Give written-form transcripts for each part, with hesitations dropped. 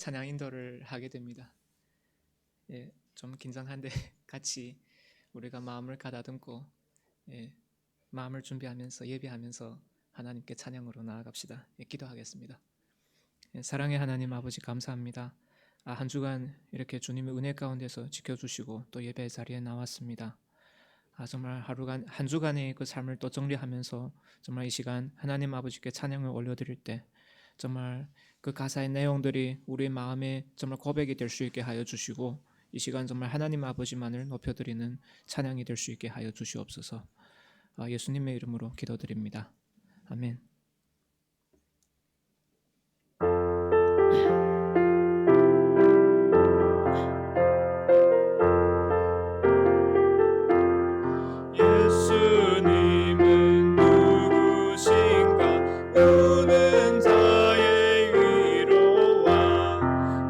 찬양 인도를 하게 됩니다. 예, 좀 긴장한데 같이 우리가 마음을 가다듬고 마음을 준비하면서 예배하면서 하나님께 찬양으로 나아갑시다. 기도하겠습니다. 사랑의 하나님 아버지 감사합니다. 한 주간 이렇게 주님의 은혜 가운데서 지켜주시고 또 예배 자리에 나왔습니다. 정말 한 주간의 그 삶을 또 정리하면서 정말 이 시간 하나님 아버지께 찬양을 올려드릴 때 정말 그 가사의 내용들이 우리의 마음에 정말 고백이 될 수 있게 하여 주시고 이 시간 정말 하나님 아버지만을 높여드리는 찬양이 될 수 있게 하여 주시옵소서. 예수님의 이름으로 기도드립니다. 아멘. 예수님은 누구신가? 우는 자의 위로와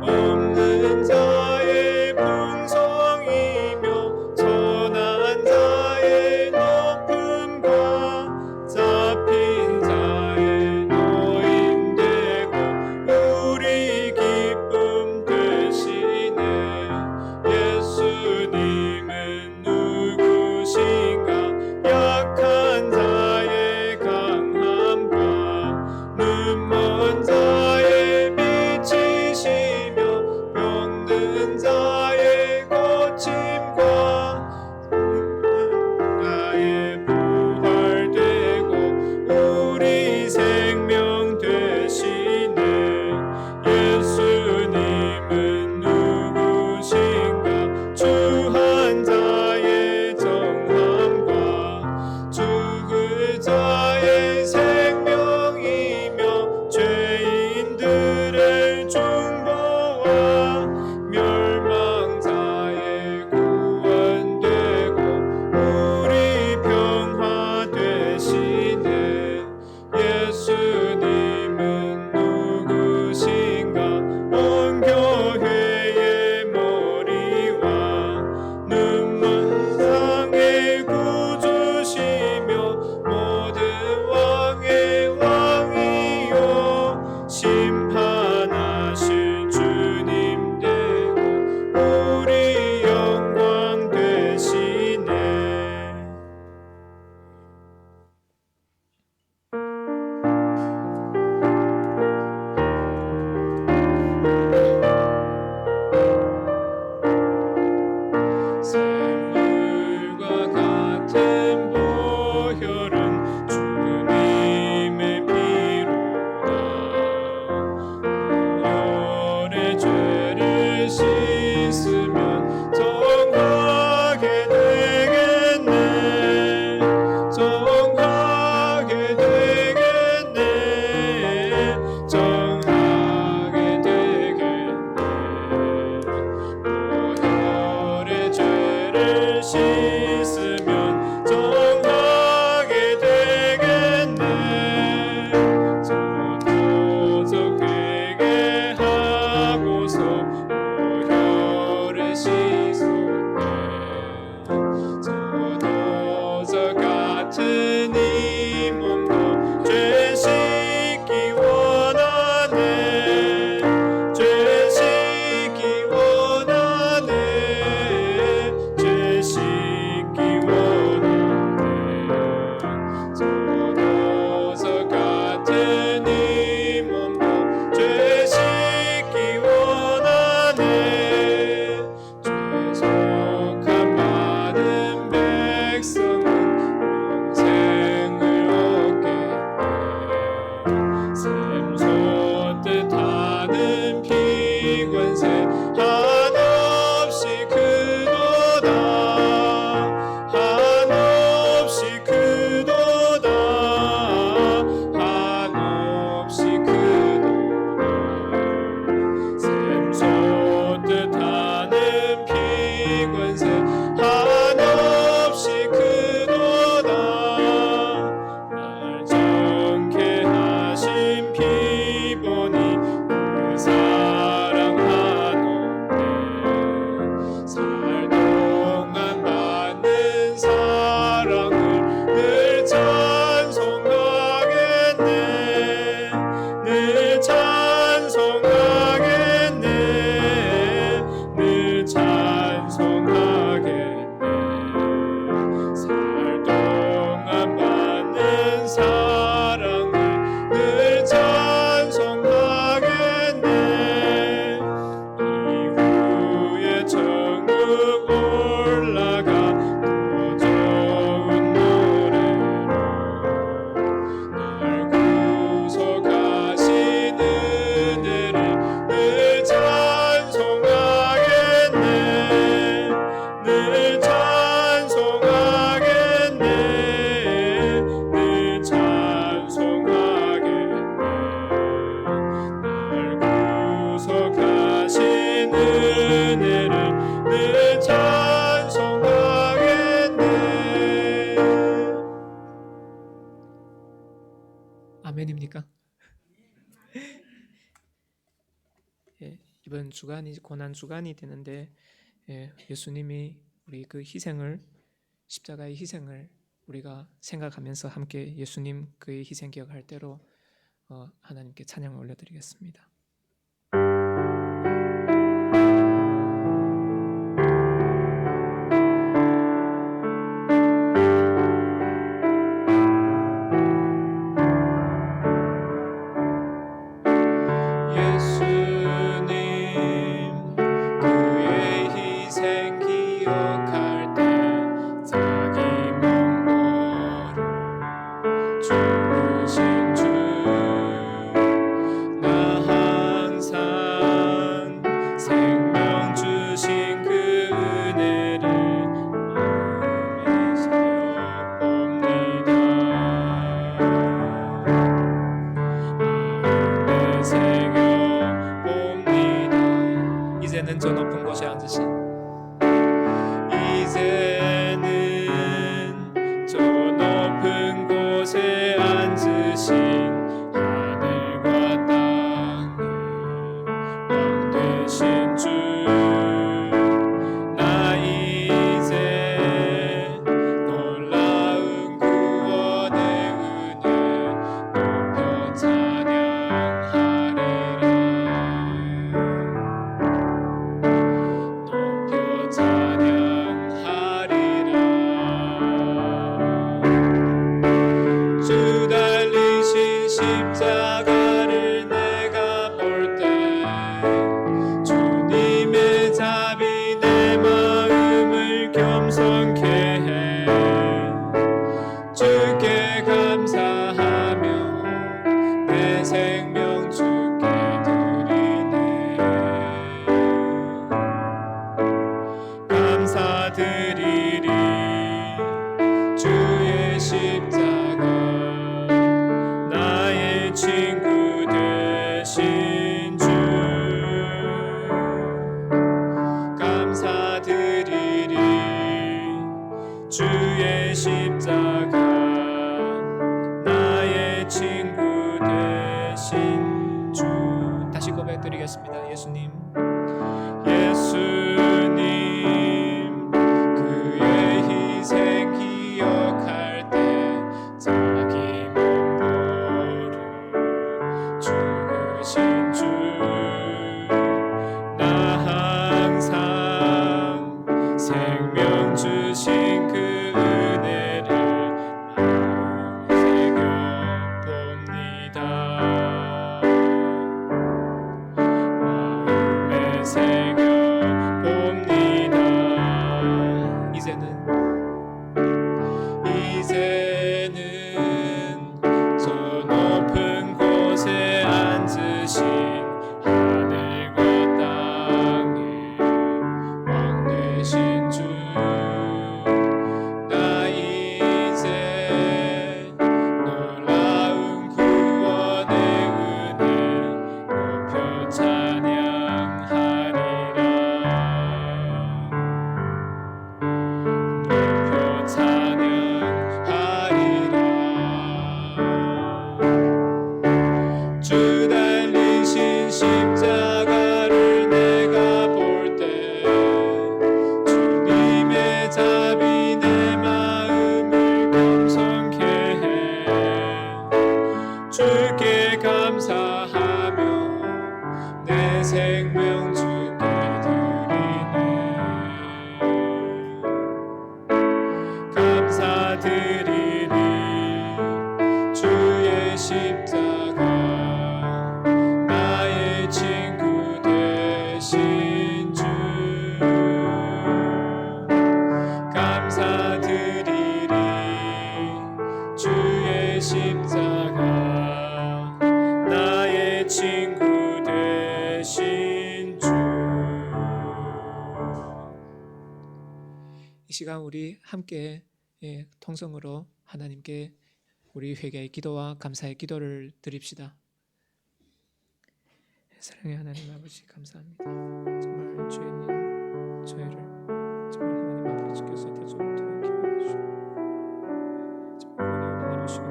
없는 자의 풍성이며 천한 자의 높음과 잡힌 자의 노인되고 우리 기쁨 되시네. 예수님은 누구신가? 약한 자의 강함과 눈먼 자의 빛이시며 병든 자의 고침과 나의 부활되고 우리 생명 되시네. 예수님은 누구신가? 주한 자의 정함과 죽을 자의 생명이며 죄인들의 중보와 멸망자의 구원되고 우리 평화 되시네. 예수님은 누구신가? 온 교회의 머리와 눈먼 상의 구주시며 모든 왕의 왕이요 심판하실 주님 되고 우리 영광 되시네. 샘물과 같은 보혈은 주님의 피로다. 보혈의 죄를 씻으면 정하게 되겠네. 정하게 되겠네. 정하게 되겠네. 보혈의 죄를 씻으면 정하게 되겠네. 저도적 되게 하고서 보혈을 씻었네. 저도적 같은 이 몸도 죄 씻기 원하네. 죄 씻기 원하네. 죄 씻기 원하네. 저도적 같은 이 몸도 죄 씻기 원하네. 죄속함 받은 백성은 영생을 얻겠네. 샘솟듯 하는 피관세 한없이 크도다. 한없이 크도다. 한없이 크도다. 샘솟듯 하는 피관세 한없이 크도다. 날 정케 하신 피보니 그 이번 주간이 고난 주간이 되는데 예수님이 우리 그 희생을 십자가의 희생을 우리가 생각하면서 함께 예수님 그의 희생 기억할 때로 하나님께 찬양을 올려드리겠습니다. 예수님 그의 희생 기억할 때 자기 몸 죽으신 주 나 항상 생명 주신 그 은혜를 마음에 새겨봅니다. 마음에 새겨봅니다. 이제는 저 높은 곳에 앉으신 이제는 저 높은 곳에 앉으신 하늘과 땅의 왕 되신 주 나 이제 놀라운 구원의 은혜 높여 찬양하리라. 높여 찬양하리라. 주 달리신 십자가를 내가 볼 때 주님의 자비 내 마음을 겸손케 해 주께 감사하며 내 생명 주께 드리네. 감사드리리 주의 십자가 나의 친구 되신 주 감사드리리 주의 십자가 나의 친구 되신 주 다시 고백드리겠습니다. 예수님 예수님 그의 희생 기억할 때 자기 몸 죽으신 주 나 항상 생명 주신 그 은혜를 마음에 새겨봅니다. 마음에 새겨봅니다. 이제는 저 높은 곳에 앉으신 하늘과 땅의 왕 되신 주 나 이제 놀라운 구원의 은혜 높여 찬양하리라. 높여 찬양하리라. 주 달리신 십자가를 내가 볼 때 주님의 자비 내 마음을 겸손케 해 주께 감사하며 내 생명 주께 드리네. 감사드리리 주의 십자가 나의 친구 되신 주 감사드리리 주의 십자가 나의 친구 되신 주. 이 시간 우리 함께 통성으로 하나님께 우리 회개의 기도와 감사의 기도를 드립시다. 사랑의 하나님 아버지 감사합니다. 정말 죄인인 저희를 정말 하나님 앞으로 지켜서 대조부터 기억해 주시고 정말 구원의 은혜 내려주시고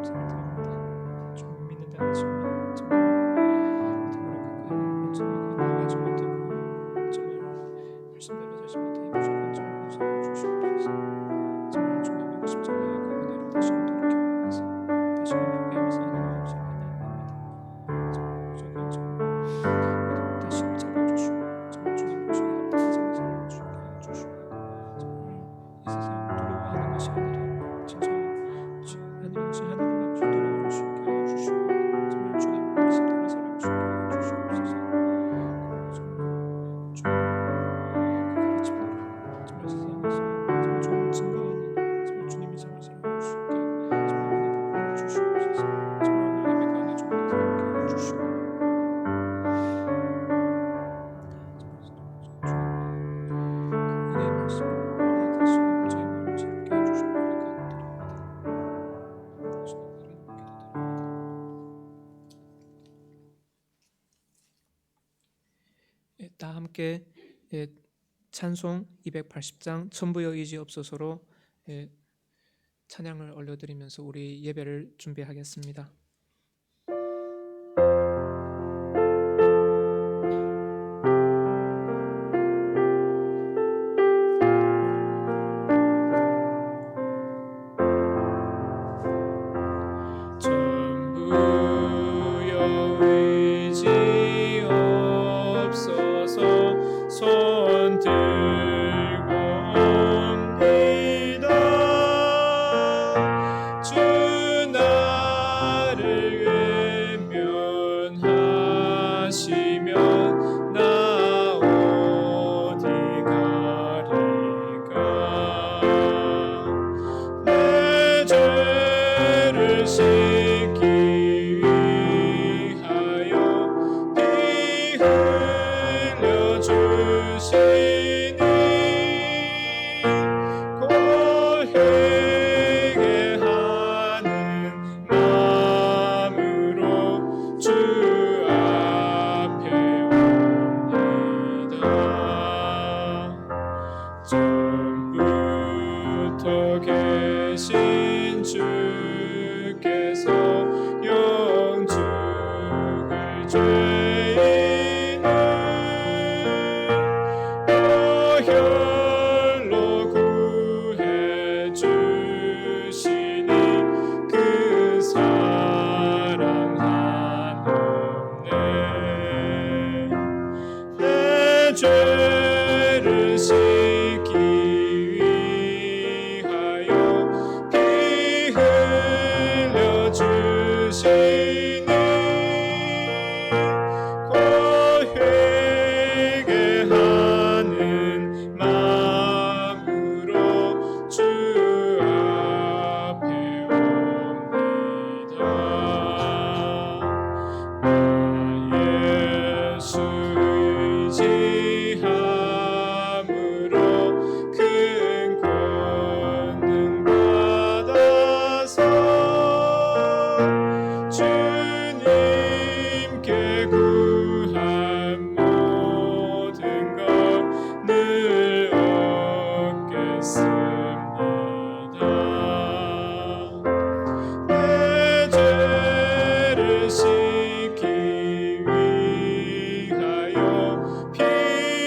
그분에게 감사를 드립니다. 좀 믿는다 하지만 정말 어떻게 가까이 온전히 그 나의 하지 못하고 정말 말씀대로 살지 못하니 부족한 점을 용서하여 주시옵소서. 정말 주님의 십자가의 그 은혜를 다시금 돌이켜보면서 다시금 회개하면서 하나님 앞에 나아갑니다. 정말 부족한 점 모든 다시금 잘라주시고 정말 주님 보시기에 합당한 삶을 살아주시게 하여 주시고 정말 이 세상을 두려워하는 것이 아니라 진짜 하나님 오신 하나님 앞을 돌아올 수 있게 하여 주시고 정말 주님 말씀대로 살아갈 수 있게 하여 주시옵소서. 정말 주님 그 가르침대로 정말 세상에서 정말 좋은 증거하는 정말 주님의 삶을 살아갈 수 있게 정말 은혜 베풀어 주시옵소서. 정말 오늘 예배 가운데 좀 더 살게 하여 주시고 그 은혜의 말씀으로 다시금 저희 마음을 새롭게 해주시고 고백하고 드립니다. 다 함께 찬송 280장 천부여 의지없소서로 찬양을 올려드리면서 우리 예배를 준비하겠습니다. 전부여 의지없소서 손 들고 옵니다. 주 나를 외면하시면 나 어디 가리까. 내 죄를 씻기 위하여 피 흘려 주시니 곧 회개하는 마음으로 주 앞에 옵니다. 전부터 계신 주께서 영죽을 죄인을 보혈로 구해 주시니 그 사랑 한없네. 내 죄를 씻기 위하여 피 흘려 주시니 곧 회개하는 마음으로 주 앞에 옵니다. 나 예수 의지함으로 큰 권능 받아서 주님께 구한 모든 것 늘 얻겠습니다. 내 죄를 씻기 위하여 피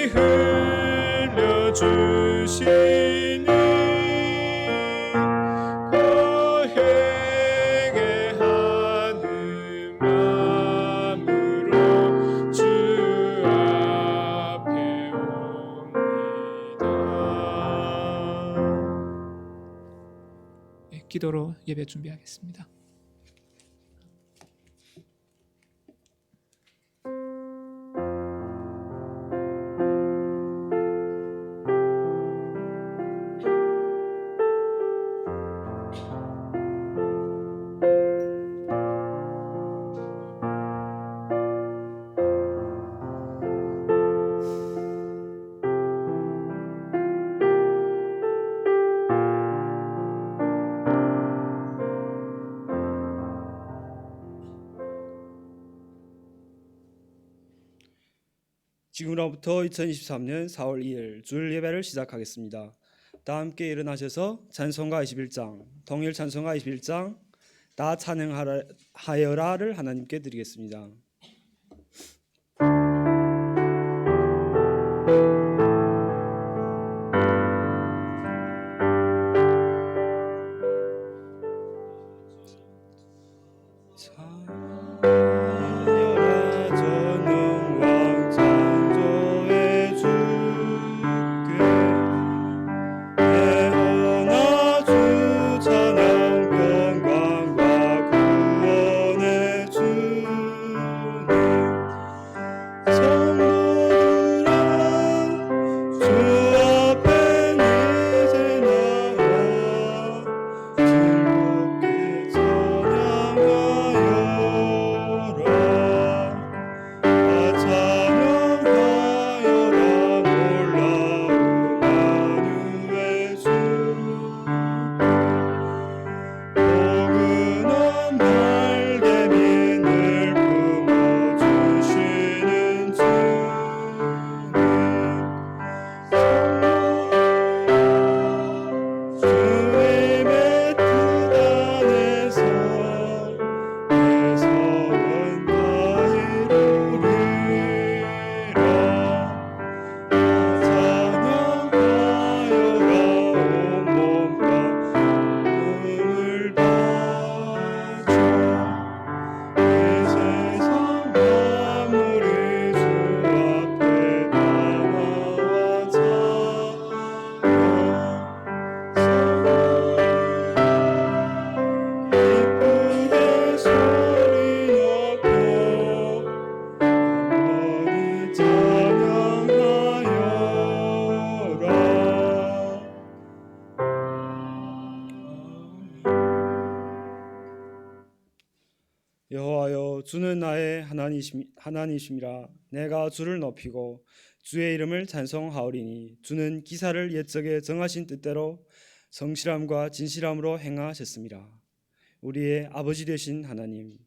흘려 주시니 곧 회개하는 마음으로 주 앞에 옵니다. 기도로 예배 준비하겠습니다. 지금으로부터 2023년 4월 2일 주일 예배를 시작하겠습니다. 다 함께 일어나셔서 찬송가 21장, 동일 찬송가 21장, 다 찬양하여라를 하나님께 드리겠습니다. 주는 나의 하나님이심이라. 내가 주를 높이고 주의 이름을 찬송하오리니 주는 기사를 옛적에 정하신 뜻대로 성실함과 진실함으로 행하셨습니다. 우리의 아버지 되신 하나님,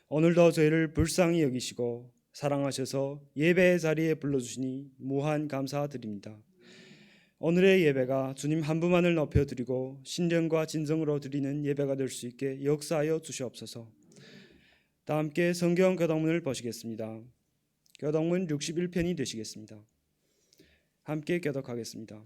오늘도 저희를 불쌍히 여기시고 사랑하셔서 예배의 자리에 불러주시니 무한 감사드립니다. 오늘의 예배가 주님 한 분만을 높여드리고 신령과 진정으로 드리는 예배가 될 수 있게 역사하여 주시옵소서. 다 함께 성경 교독문을 보시겠습니다. 교독문 61편이 되시겠습니다. 함께 교독하겠습니다.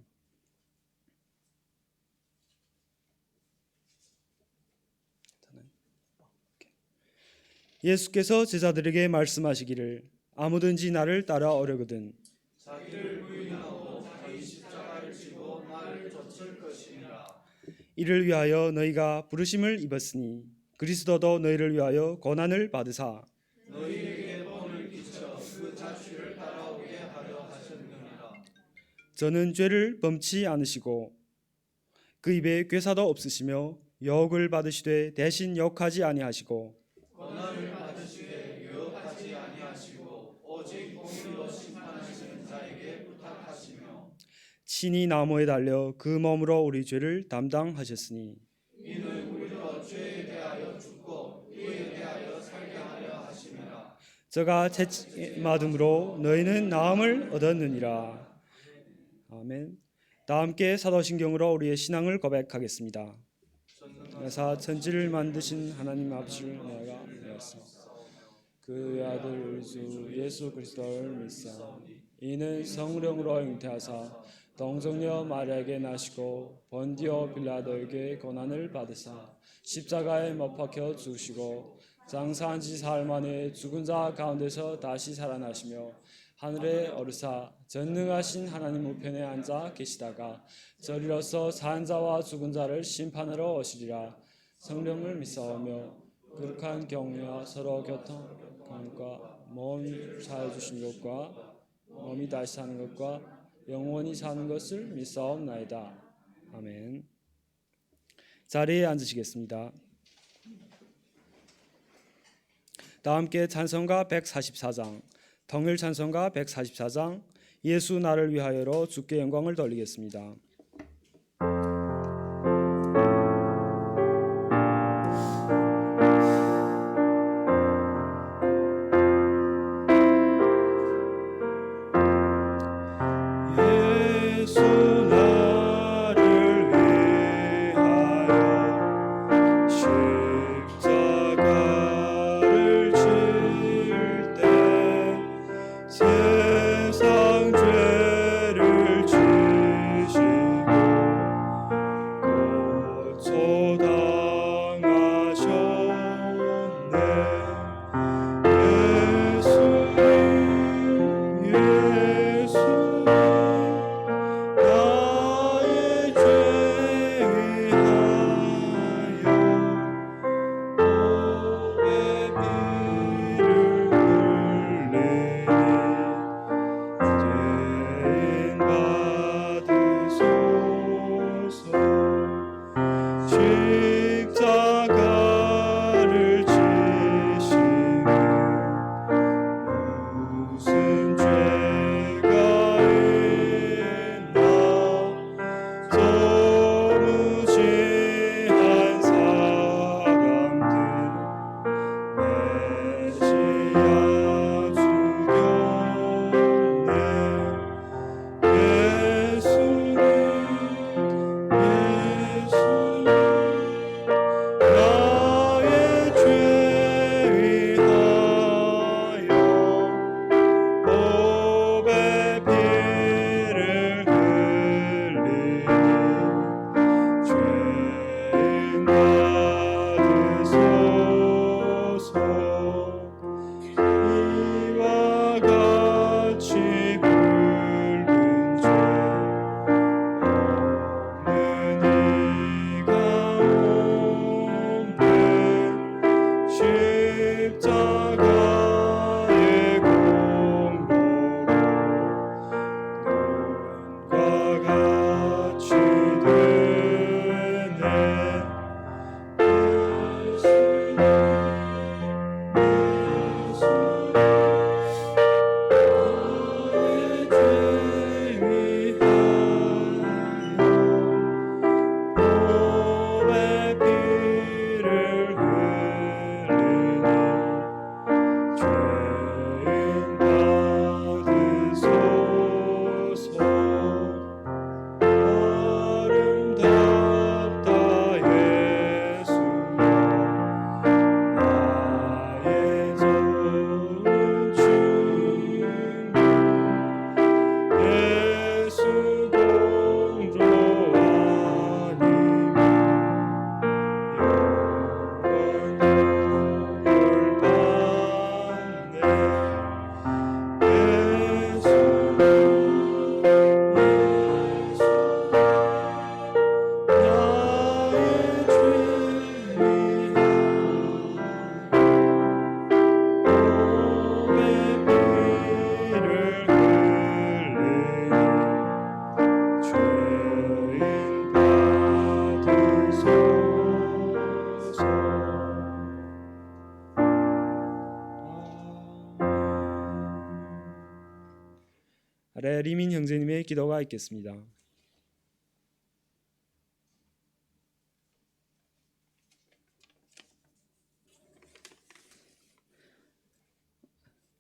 예수께서 제자들에게 말씀하시기를 아무든지 나를 따라오려거든 자기를 부인하고 자기 십자가를 지고 나를 좇을 것이니라. 이를 위하여 너희가 부르심을 입었으니 그리스도도 너희를 위하여 고난을 받으사 너희에게 본을 끼쳐 그 자취를 따라오게 하려 하셨느니라. 저는 죄를 범치 않으시고 그 입에 괴사도 없으시며 유혹을 받으시되 대신 욕하지 아니하시고 고난을 받으시되 유혹하지 아니하시고 오직 공의로 심판하시는 자에게 부탁하시며 친히 나무에 달려 그 몸으로 우리 죄를 담당하셨으니 이는 우리로 죄에 대하여 죽고 이에 대하여 살게 하려 하심이라. 저가 맞음으로 너희는 나음을 얻었느니라. 아멘. 다 함께 사도신경으로 우리의 신앙을 고백하겠습니다. 여사 천지를 만드신 하나님 아버지를 내가 믿었소. 그 아들 우리 주 예수 그리스도를 믿사오. 이는 성령으로 잉태하사 동정녀 마리아에게 나시고 본디오 빌라도에게 고난을 받으사 십자가에 못 박혀 죽으시고 장사한 지 사흘 만에 죽은 자 가운데서 다시 살아나시며 하늘에 오르사 전능하신 하나님 우편에 앉아 계시다가 저리로서 산 자와 죽은 자를 심판하러 오시리라. 성령을 믿사오며 거룩한 경외와 서로 교통함과 몸 사해 주신 것과 몸이 다시 사는 것과 영원히 사는 것을 믿사옵나이다. 아멘. 자리에 앉으시겠습니다. 다 함께 찬송가 144장, 통일 찬송가 144장, 예수 나를 위하여로 주께 영광을 돌리겠습니다. 예수 나를 위하여 십자가를 질 때 세상 죄를 지시고 고초당하셨네. 예수 나의 죄 위하여 보배 피를 흘리니 죄인 받으소서. 십자가를 지시니 무슨 죄가 아래 리민 형제님의 기도가 있겠습니다.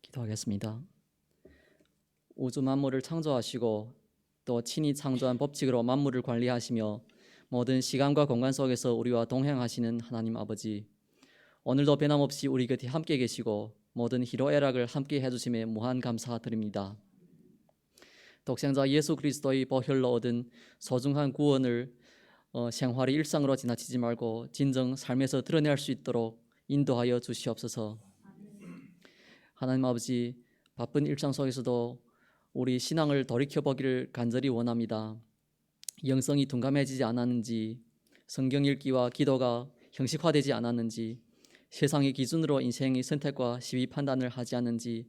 기도하겠습니다. 우주 만물을 창조하시고 또 친히 창조한 법칙으로 만물을 관리하시며 모든 시간과 공간 속에서 우리와 동행하시는 하나님 아버지, 오늘도 변함없이 우리 곁에 함께 계시고 모든 희로애락을 함께 해주심에 무한 감사드립니다. 독생자 예수 그리스도의 보혈로 얻은 소중한 구원을 생활의 일상으로 지나치지 말고 진정 삶에서 드러낼 수 있도록 인도하여 주시옵소서. 하나님 아버지, 바쁜 일상 속에서도 우리 신앙을 돌이켜보기를 간절히 원합니다. 영성이 둔감해지지 않았는지, 성경 읽기와 기도가 형식화되지 않았는지, 세상의 기준으로 인생의 선택과 시비 판단을 하지 않는지,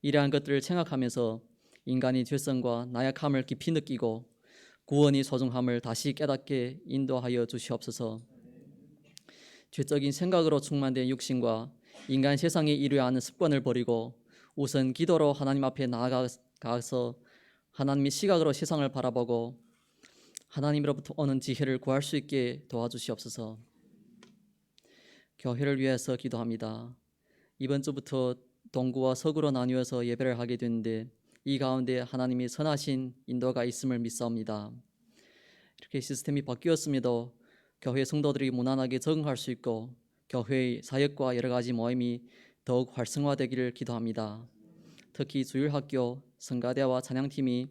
이러한 것들을 생각하면서 인간의 죄성과 나약함을 깊이 느끼고 구원의 소중함을 다시 깨닫게 인도하여 주시옵소서. 죄적인 생각으로 충만된 육신과 인간 세상에 이루어야 하는 습관을 버리고 우선 기도로 하나님 앞에 나아가서 하나님의 시각으로 세상을 바라보고 하나님으로부터 오는 지혜를 구할 수 있게 도와주시옵소서. 교회를 위해서 기도합니다. 이번 주부터 동구와 서구로 나뉘어서 예배를 하게 되는데 이 가운데 하나님이 선하신 인도가 있음을 믿사옵니다. 이렇게 시스템이 바뀌었음에도 교회 성도들이 무난하게 적응할 수 있고 교회의 사역과 여러 가지 모임이 더욱 활성화되기를 기도합니다. 특히 주일학교, 성가대와 찬양팀이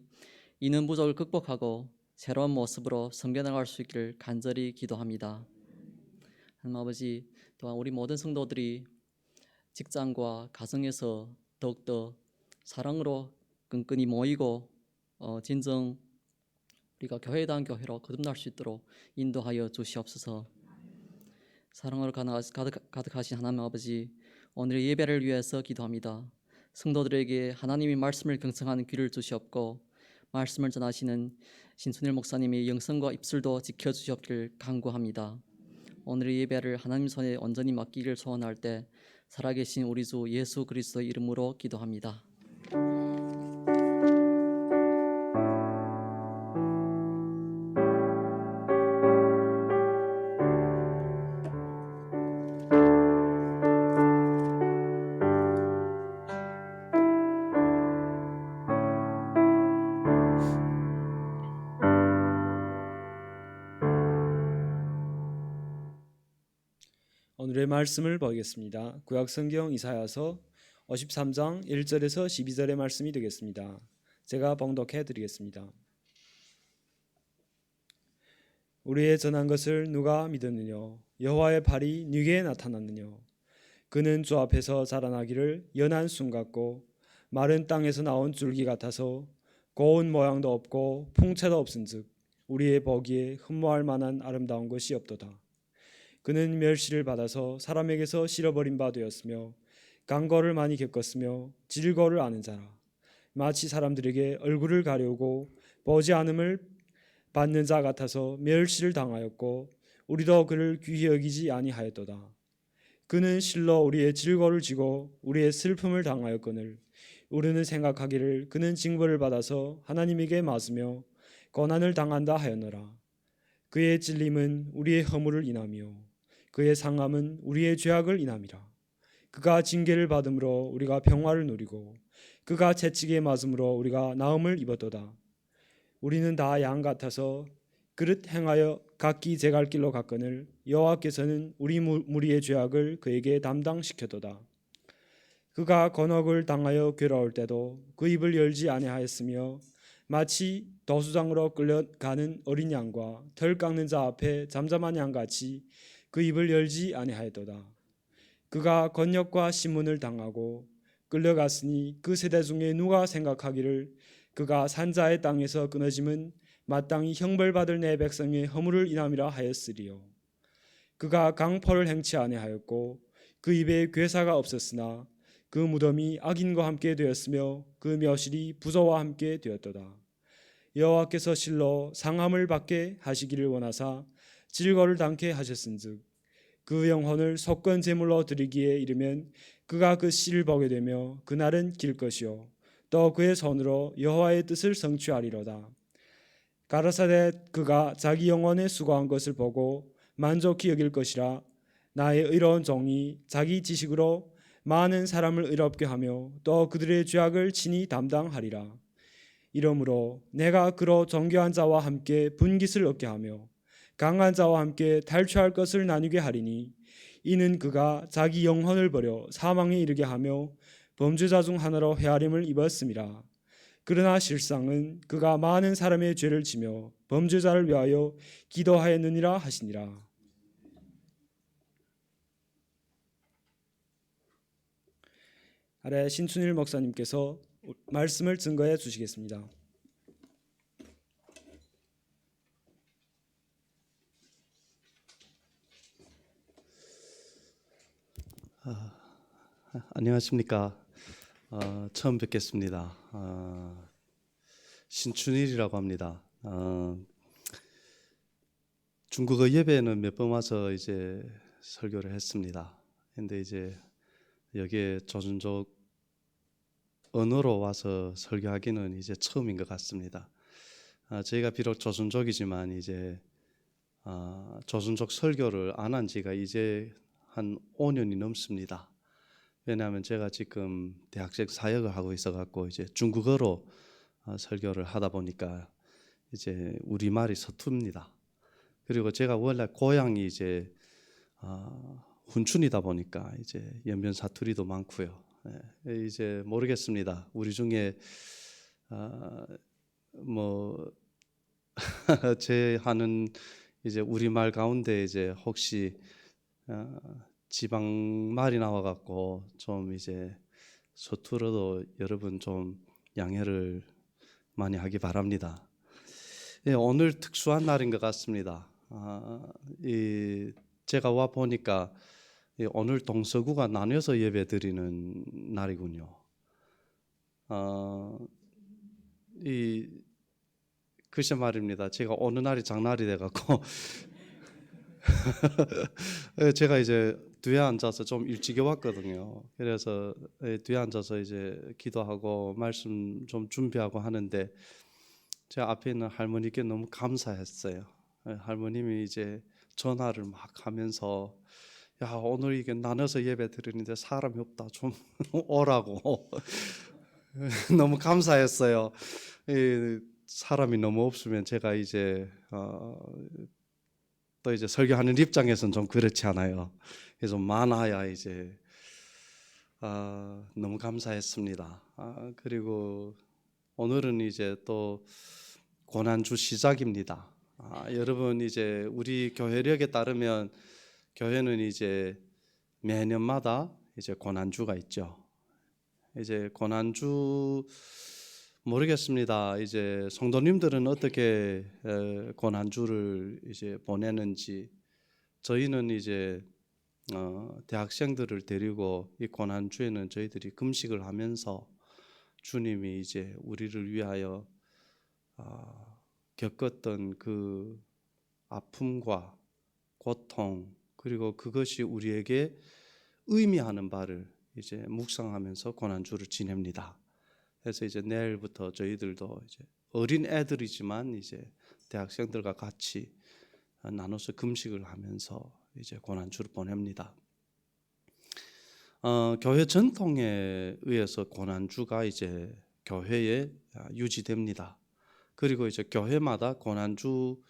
인원 부족을 극복하고 새로운 모습으로 섬겨나갈 수 있기를 간절히 기도합니다. 하나님 아버지, 또한 우리 모든 성도들이 직장과 가정에서 더욱더 사랑으로 끈끈이 모이고 진정 우리가 교회다운 교회로 거듭날 수 있도록 인도하여 주시옵소서. 사랑으로 가득하신 하나님 아버지, 오늘의 예배를 위해서 기도합니다. 성도들에게 하나님의 말씀을 경청하는 귀를 주시옵고 말씀을 전하시는 신순일 목사님의 영성과 입술도 지켜주시옵기를 간구합니다. 오늘의 예배를 하나님 손에 온전히 맡기기를 소원할 때 살아계신 우리 주 예수 그리스도의 이름으로 기도합니다. 오늘의 말씀을 보겠습니다. 구약성경 이사야서 53장 1절에서 12절의 말씀이 되겠습니다. 제가 봉독해 드리겠습니다. 우리의 전한 것을 누가 믿었느냐? 여호와의 발이 네게 나타났느냐? 그는 주 앞에서 자라나기를 연한 순 같고 마른 땅에서 나온 줄기 같아서 고운 모양도 없고 풍채도 없은즉 우리의 보기에 흠모할 만한 아름다운 것이 없도다. 그는 멸시를 받아서 사람에게서 실어버린 바 되었으며 강고를 많이 겪었으며 질고를 아는 자라. 마치 사람들에게 얼굴을 가려우고 보지 않음을 받는 자 같아서 멸시를 당하였고 우리도 그를 귀히 여기지 아니하였도다. 그는 실로 우리의 질고를 지고 우리의 슬픔을 당하였거늘 우리는 생각하기를 그는 징벌을 받아서 하나님에게 맞으며 고난을 당한다 하였노라. 그의 찔림은 우리의 허물을 인하며 그의 상함은 우리의 죄악을 인함이라. 그가 징계를 받음으로 우리가 평화를 누리고 그가 채찍에 맞음으로 우리가 나음을 입었도다. 우리는 다 양 같아서 그릇 행하여 각기 제갈 길로 갔거늘 여호와께서는 우리 무리의 죄악을 그에게 담당시켰도다. 그가 곤혹을 당하여 괴로울 때도 그 입을 열지 아니하였으며 마치 도수장으로 끌려가는 어린 양과 털 깎는 자 앞에 잠잠한 양같이 그 입을 열지 아니하였도다. 그가 권역과 신문을 당하고 끌려갔으니 그 세대 중에 누가 생각하기를 그가 산자의 땅에서 끊어짐은 마땅히 형벌받을 내 백성의 허물을 인함이라 하였으리요. 그가 강포를 행치 아니하였고 그 입에 괴사가 없었으나 그 무덤이 악인과 함께 되었으며 그 묘실이 부조와 함께 되었도다. 여호와께서 실로 상함을 받게 하시기를 원하사 질거를 당케 하셨은즉 그 영혼을 속건 제물로 드리기에 이르면 그가 그 씨를 보게 되며 그날은 길 것이요 또 그의 손으로 여호와의 뜻을 성취하리로다. 가라사대 그가 자기 영혼에 수고한 것을 보고 만족히 여길 것이라. 나의 의로운 종이 자기 지식으로 많은 사람을 의롭게 하며 또 그들의 죄악을 친히 담당하리라. 이러므로 내가 그로 정죄한 자와 함께 분깃을 얻게 하며 강한 자와 함께 탈취할 것을 나누게 하리니 이는 그가 자기 영혼을 버려 사망에 이르게 하며 범죄자 중 하나로 헤아림을 입었음이라. 그러나 실상은 그가 많은 사람의 죄를 지며 범죄자를 위하여 기도하였느니라 하시니라. 아래 신춘일 목사님께서 말씀을 증거해 주시겠습니다. 안녕하십니까. 처음 뵙겠습니다. 신춘일이라고 합니다. 중국어 예배는 몇 번 와서 이제 설교를 했습니다. 근데 이제 여기에 조선족 언어로 와서 설교하기는 이제 처음인 것 같습니다. 저희가 비록 조선족이지만 이제 조선족 설교를 안 한 지가 이제 한 5년이 넘습니다. 왜냐하면 제가 지금 대학생 사역을 하고 있어갖고 이제 중국어로 설교를 하다 보니까 이제 우리말이 서툽니다. 그리고 제가 원래 고향이 이제 훈춘이다 보니까 이제 연변 사투리도 많고요. 이제 모르겠습니다. 우리 중에 뭐 제 하는 이제 우리말 가운데 이제 혹시 지방 말이 나와갖고 좀 이제 서툴어도 여러분 좀 양해를 많이 하기 바랍니다. 오늘 특수한 날인 것 같습니다. 제가 와 보니까 오늘 동서구가 나뉘어서 예배 드리는 날이군요. 글쎄 말입니다. 제가 어느 날이 장날이 돼갖고 제가 이제 뒤에 앉아서 좀 일찍 왔거든요. 그래서 뒤에 앉아서 이제 기도하고 말씀 좀 준비하고 하는데 제 앞에 있는 할머니께 너무 감사했어요. 할머님이 이제 전화를 막 하면서 야 오늘 이게 나눠서 예배 드리는데 사람이 없다 좀 오라고 너무 감사했어요. 사람이 너무 없으면 제가 이제 또 이제 설교하는 입장에서는 좀 그렇지 않아요. 그래서 많아야 이제 너무 감사했습니다. 그리고 오늘은 이제 또 고난주 시작입니다. 여러분 이제 우리 교회력에 따르면 교회는 이제 매년마다 이제 고난주가 있죠. 이제 고난주 모르겠습니다. 이제 성도님들은 어떻게 고난주를 이제 보내는지 저희는 이제 대학생들을 데리고 이 고난주에는 저희들이 금식을 하면서 주님이 이제 우리를 위하여 겪었던 그 아픔과 고통 그리고 그것이 우리에게 의미하는 바를 이제 묵상하면서 고난주를 지냅니다. 그래서 이제 내일부터 저희들도 이제 어린 애들이지만 이제 대학생들과 같이 나눠서 금식을 하면서 이제 고난주를 보냅니다. 교회 전통에 의해서 고난주가 이제 교회에 유지됩니다. 그리고 이제 교회마다 고난주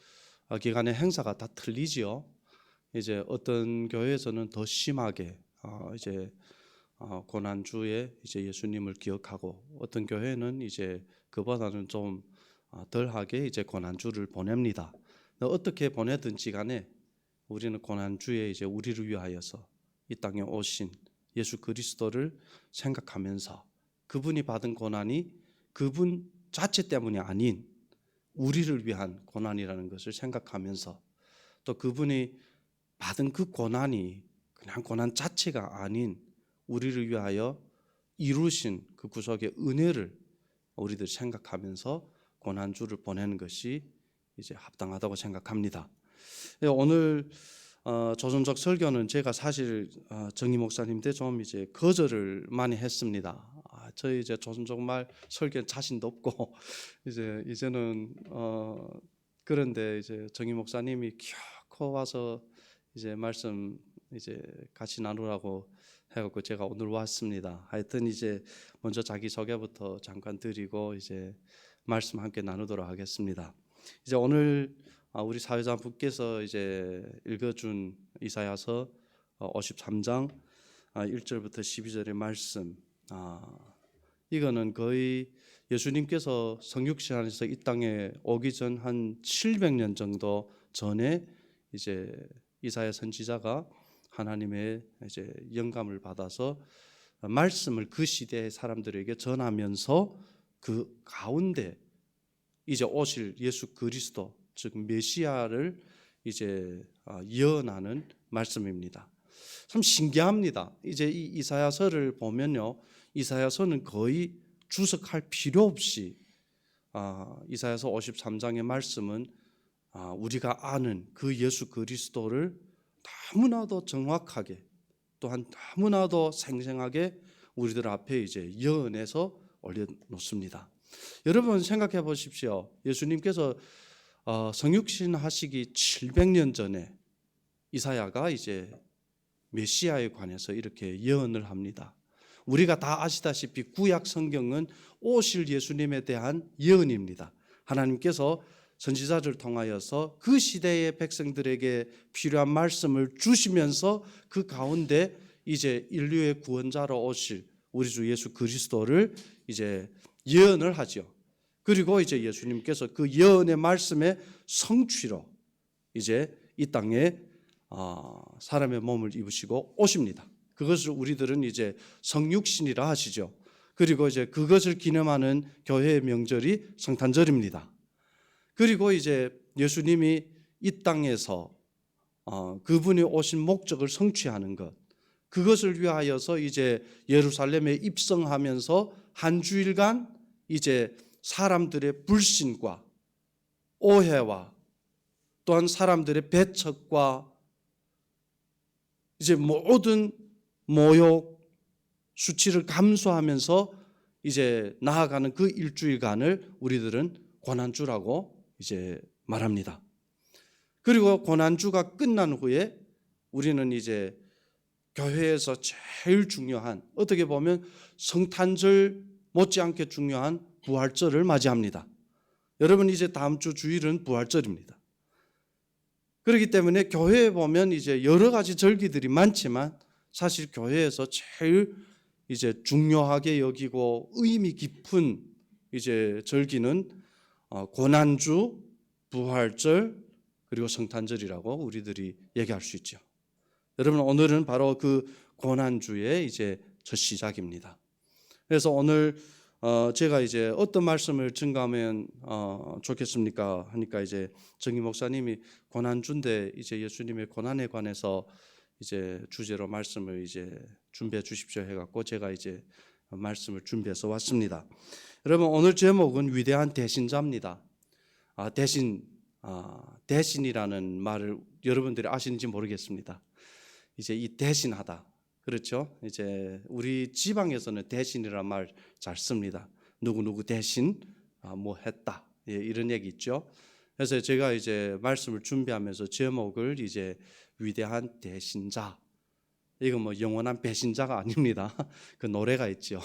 기간의 행사가 다 틀리지요. 이제 어떤 교회에서는 더 심하게 이제 고난주에 이제 예수님을 기억하고 어떤 교회는 이제 그보다는 좀 덜하게 이제 고난주를 보냅니다. 어떻게 보내든지 간에 우리는 고난주에 이제 우리를 위하여서 이 땅에 오신 예수 그리스도를 생각하면서 그분이 받은 고난이 그분 자체 때문이 아닌 우리를 위한 고난이라는 것을 생각하면서 또 그분이 받은 그 고난이 그냥 고난 자체가 아닌 우리를 위하여 이루신 그 구속의 은혜를 우리들 생각하면서 고난주를 보내는 것이 이제 합당하다고 생각합니다. 오늘 조선족 설교는 제가 사실 정희 목사님 때 좀 이제 거절을 많이 했습니다. 저희 이제 조선족말 설교 자신도 없고 이제는 그런데 이제 정희 목사님이 기어코 와서 이제 말씀 이제 같이 나누라고 해갖고 제가 오늘 왔습니다. 하여튼 이제 먼저 자기 소개부터 잠깐 드리고 이제 말씀 함께 나누도록 하겠습니다. 이제 오늘 우리 사회자분께서 이제 읽어준 이사야서 53장 1절부터 12절의 말씀, 이거는 거의 예수님께서 성육신 안에서 이 땅에 오기 전 한 700년 정도 전에 이제 이사야 선지자가 하나님의 이제 영감을 받아서 말씀을 그 시대의 사람들에게 전하면서 그 가운데 이제 오실 예수 그리스도 즉 메시아를 이제 예언하는 말씀입니다. 참 신기합니다. 이제 이 이사야서를 보면요, 이사야서는 거의 주석할 필요 없이 이사야서 53장의 말씀은 우리가 아는 그 예수 그리스도를 너무나도 정확하게 또한 너무나도 생생하게 우리들 앞에 이제 예언해서 올려놓습니다. 여러분 생각해 보십시오. 예수님께서 성육신 하시기 700년 전에 이사야가 이제 메시아에 관해서 이렇게 예언을 합니다. 우리가 다 아시다시피 구약 성경은 오실 예수님에 대한 예언입니다. 하나님께서 선지자를 통하여서 그 시대의 백성들에게 필요한 말씀을 주시면서 그 가운데 이제 인류의 구원자로 오실 우리 주 예수 그리스도를 이제 예언을 하죠. 그리고 이제 예수님께서 그 예언의 말씀의 성취로 이제 이 땅에 사람의 몸을 입으시고 오십니다. 그것을 우리들은 이제 성육신이라 하시죠. 그리고 이제 그것을 기념하는 교회의 명절이 성탄절입니다. 그리고 이제 예수님이 이 땅에서 그분이 오신 목적을 성취하는 것, 그것을 위하여서 이제 예루살렘에 입성하면서 한 주일간 이제 사람들의 불신과 오해와 또한 사람들의 배척과 이제 모든 모욕, 수치를 감수하면서 이제 나아가는 그 일주일간을 우리들은 고난주라고 이제 말합니다. 그리고 고난주가 끝난 후에 우리는 이제 교회에서 제일 중요한, 어떻게 보면 성탄절 못지않게 중요한 부활절을 맞이합니다. 여러분 이제 다음 주 주일은 부활절입니다. 그렇기 때문에 교회에 보면 이제 여러 가지 절기들이 많지만 사실 교회에서 제일 이제 중요하게 여기고 의미 깊은 이제 절기는 고난주, 부활절, 그리고 성탄절이라고 우리들이 얘기할 수 있죠. 여러분 오늘은 바로 그 고난주의 이제 첫 시작입니다. 그래서 오늘 제가 이제 어떤 말씀을 증가하면 좋겠습니까 하니까 이제 정희 목사님이 고난주인데 이제 예수님의 고난에 관해서 이제 주제로 말씀을 이제 준비해 주십시오 해갖고 제가 이제 말씀을 준비해서 왔습니다. 여러분 오늘 제목은 위대한 대신자입니다. 대신이라는 말을 여러분들이 아시는지 모르겠습니다. 이제 이 대신하다, 그렇죠? 이제 우리 지방에서는 대신이라는 말 잘 씁니다. 누구 대신 뭐 했다, 예, 이런 얘기 있죠. 그래서 제가 이제 말씀을 준비하면서 제목을 이제 위대한 대신자, 이건 뭐 영원한 배신자가 아닙니다. 그 노래가 있죠.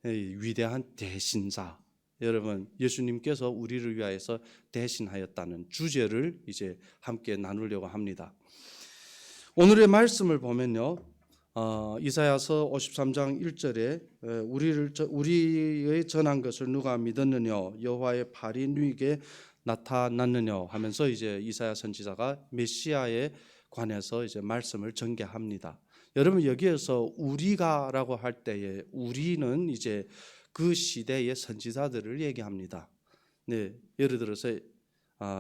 위대한 대신자. 여러분 예수님께서 우리를 위하여서 대신하였다는 주제를 이제 함께 나누려고 합니다. 오늘의 말씀을 보면요, 이사야서 53장 1절에 우리의 전한 것을 누가 믿었느냐, 여호와의 팔이 누이게 나타났느냐 하면서 이제 이사야 선지자가 메시아에 관해서 이제 말씀을 전개합니다. 여러분 여기에서 우리가라고 할 때에 우리는 이제 그 시대의 선지자들을 얘기합니다. 네, 예를 들어서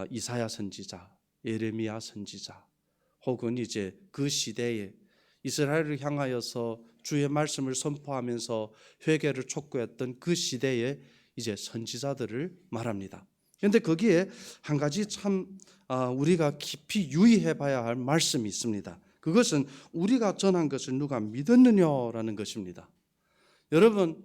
이사야 선지자, 예레미야 선지자, 혹은 이제 그 시대에 이스라엘을 향하여서 주의 말씀을 선포하면서 회개를 촉구했던 그 시대의 이제 선지자들을 말합니다. 그런데 거기에 한 가지 참 우리가 깊이 유의해봐야 할 말씀이 있습니다. 그것은 우리가 전한 것을 누가 믿었느냐라는 것입니다. 여러분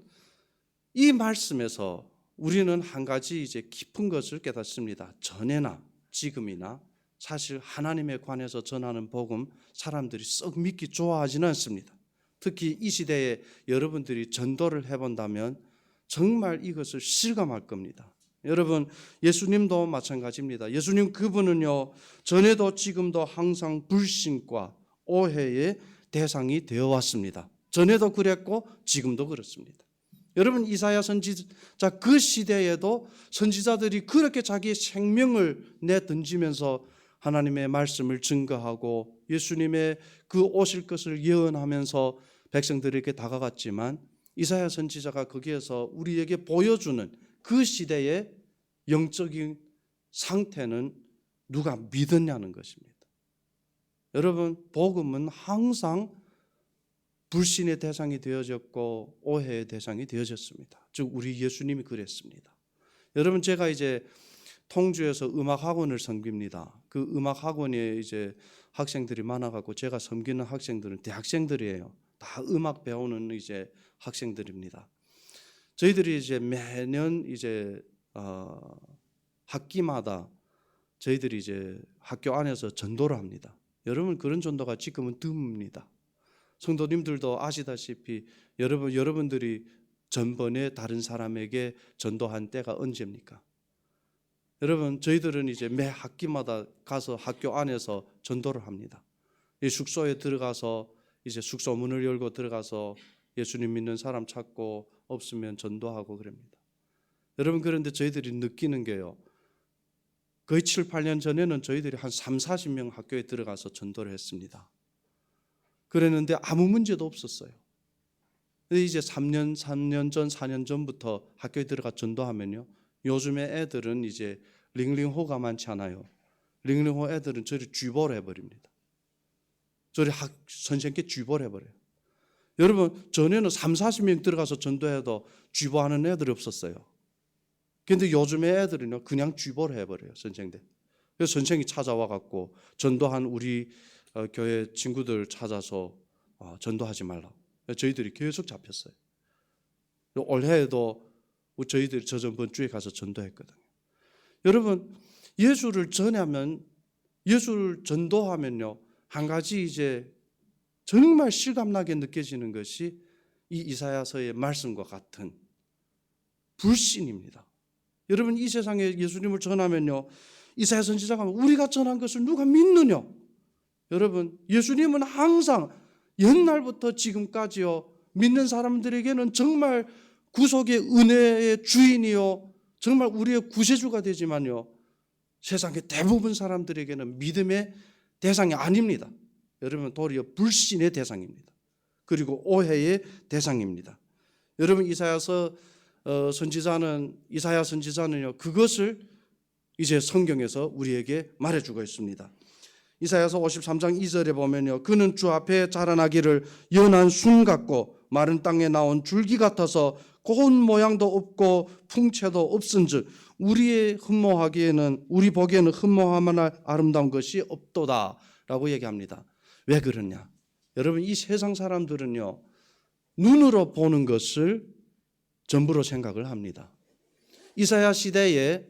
이 말씀에서 우리는 한 가지 이제 깊은 것을 깨닫습니다. 전에나 지금이나 사실 하나님에 관해서 전하는 복음 사람들이 썩 믿기 좋아하지는 않습니다. 특히 이 시대에 여러분들이 전도를 해본다면 정말 이것을 실감할 겁니다. 여러분, 예수님도 마찬가지입니다. 예수님 그분은요, 전에도 지금도 항상 불신과 오해의 대상이 되어 왔습니다. 전에도 그랬고 지금도 그렇습니다. 여러분, 이사야 선지자 그 시대에도 선지자들이 그렇게 자기의 생명을 내던지면서 하나님의 말씀을 증거하고 예수님의 그 오실 것을 예언하면서 백성들에게 다가갔지만 이사야 선지자가 거기에서 우리에게 보여주는 그 시대의 영적인 상태는 누가 믿었냐는 것입니다. 여러분, 복음은 항상 불신의 대상이 되어졌고 오해의 대상이 되어졌습니다. 즉 우리 예수님이 그랬습니다. 여러분, 제가 이제 통주에서 음악 학원을 섬깁니다. 그 음악 학원에 이제 학생들이 많아갖고 제가 섬기는 학생들은 대학생들이에요. 다 음악 배우는 이제 학생들입니다. 저희들이 이제 매년 이제 학기마다 저희들이 이제 학교 안에서 전도를 합니다. 여러분, 그런 전도가 지금은 드뭅니다. 성도님들도 아시다시피 여러분들이 전번에 다른 사람에게 전도한 때가 언제입니까? 여러분, 저희들은 이제 매 학기마다 가서 학교 안에서 전도를 합니다. 이 숙소에 들어가서 이제 숙소 문을 열고 들어가서 예수님 믿는 사람 찾고 없으면 전도하고 그럽니다. 여러분, 그런데 저희들이 느끼는 게요, 거의 7, 8년 전에는 저희들이 한 3, 40명 학교에 들어가서 전도를 했습니다. 그랬는데 아무 문제도 없었어요. 근데 이제 3년 전, 4년 전부터 학교에 들어가 전도하면요, 요즘에 애들은 이제 링링호가 많지 않아요. 링링호 애들은 저리 쥐보를 해버립니다. 저리 선생님께 쥐보를 해버려요. 여러분, 전에는 3, 40명 들어가서 전도해도 쥐보하는 애들이 없었어요. 근데 요즘에 애들은요, 그냥 쥐보를 해버려요, 선생님들. 그래서 선생님이 찾아와 갖고 전도한 우리 교회 친구들 찾아서 전도하지 말라고. 저희들이 계속 잡혔어요. 올해에도 저희들이 저번 주에 가서 전도했거든요. 여러분, 예수를 전도하면요, 한 가지 이제 정말 실감나게 느껴지는 것이 이 이사야서의 말씀과 같은 불신입니다. 여러분, 이 세상에 예수님을 전하면요, 이사야 선지자가 우리가 전한 것을 누가 믿느냐? 여러분, 예수님은 항상 옛날부터 지금까지요, 믿는 사람들에게는 정말 구속의 은혜의 주인이요, 정말 우리의 구세주가 되지만요, 세상의 대부분 사람들에게는 믿음의 대상이 아닙니다. 여러분, 도리어 불신의 대상입니다. 그리고 오해의 대상입니다. 여러분, 이사야 선지자는요, 그것을 이제 성경에서 우리에게 말해주고 있습니다. 이사야서 53장 2절에 보면요, 그는 주 앞에 자라나기를 연한 순 같고 마른 땅에 나온 줄기 같아서 고운 모양도 없고 풍채도 없은즉 우리 보기에는 흠모하거나 아름다운 것이 없도다라고 얘기합니다. 왜 그러냐? 여러분, 이 세상 사람들은요, 눈으로 보는 것을 전부로 생각을 합니다. 이사야 시대에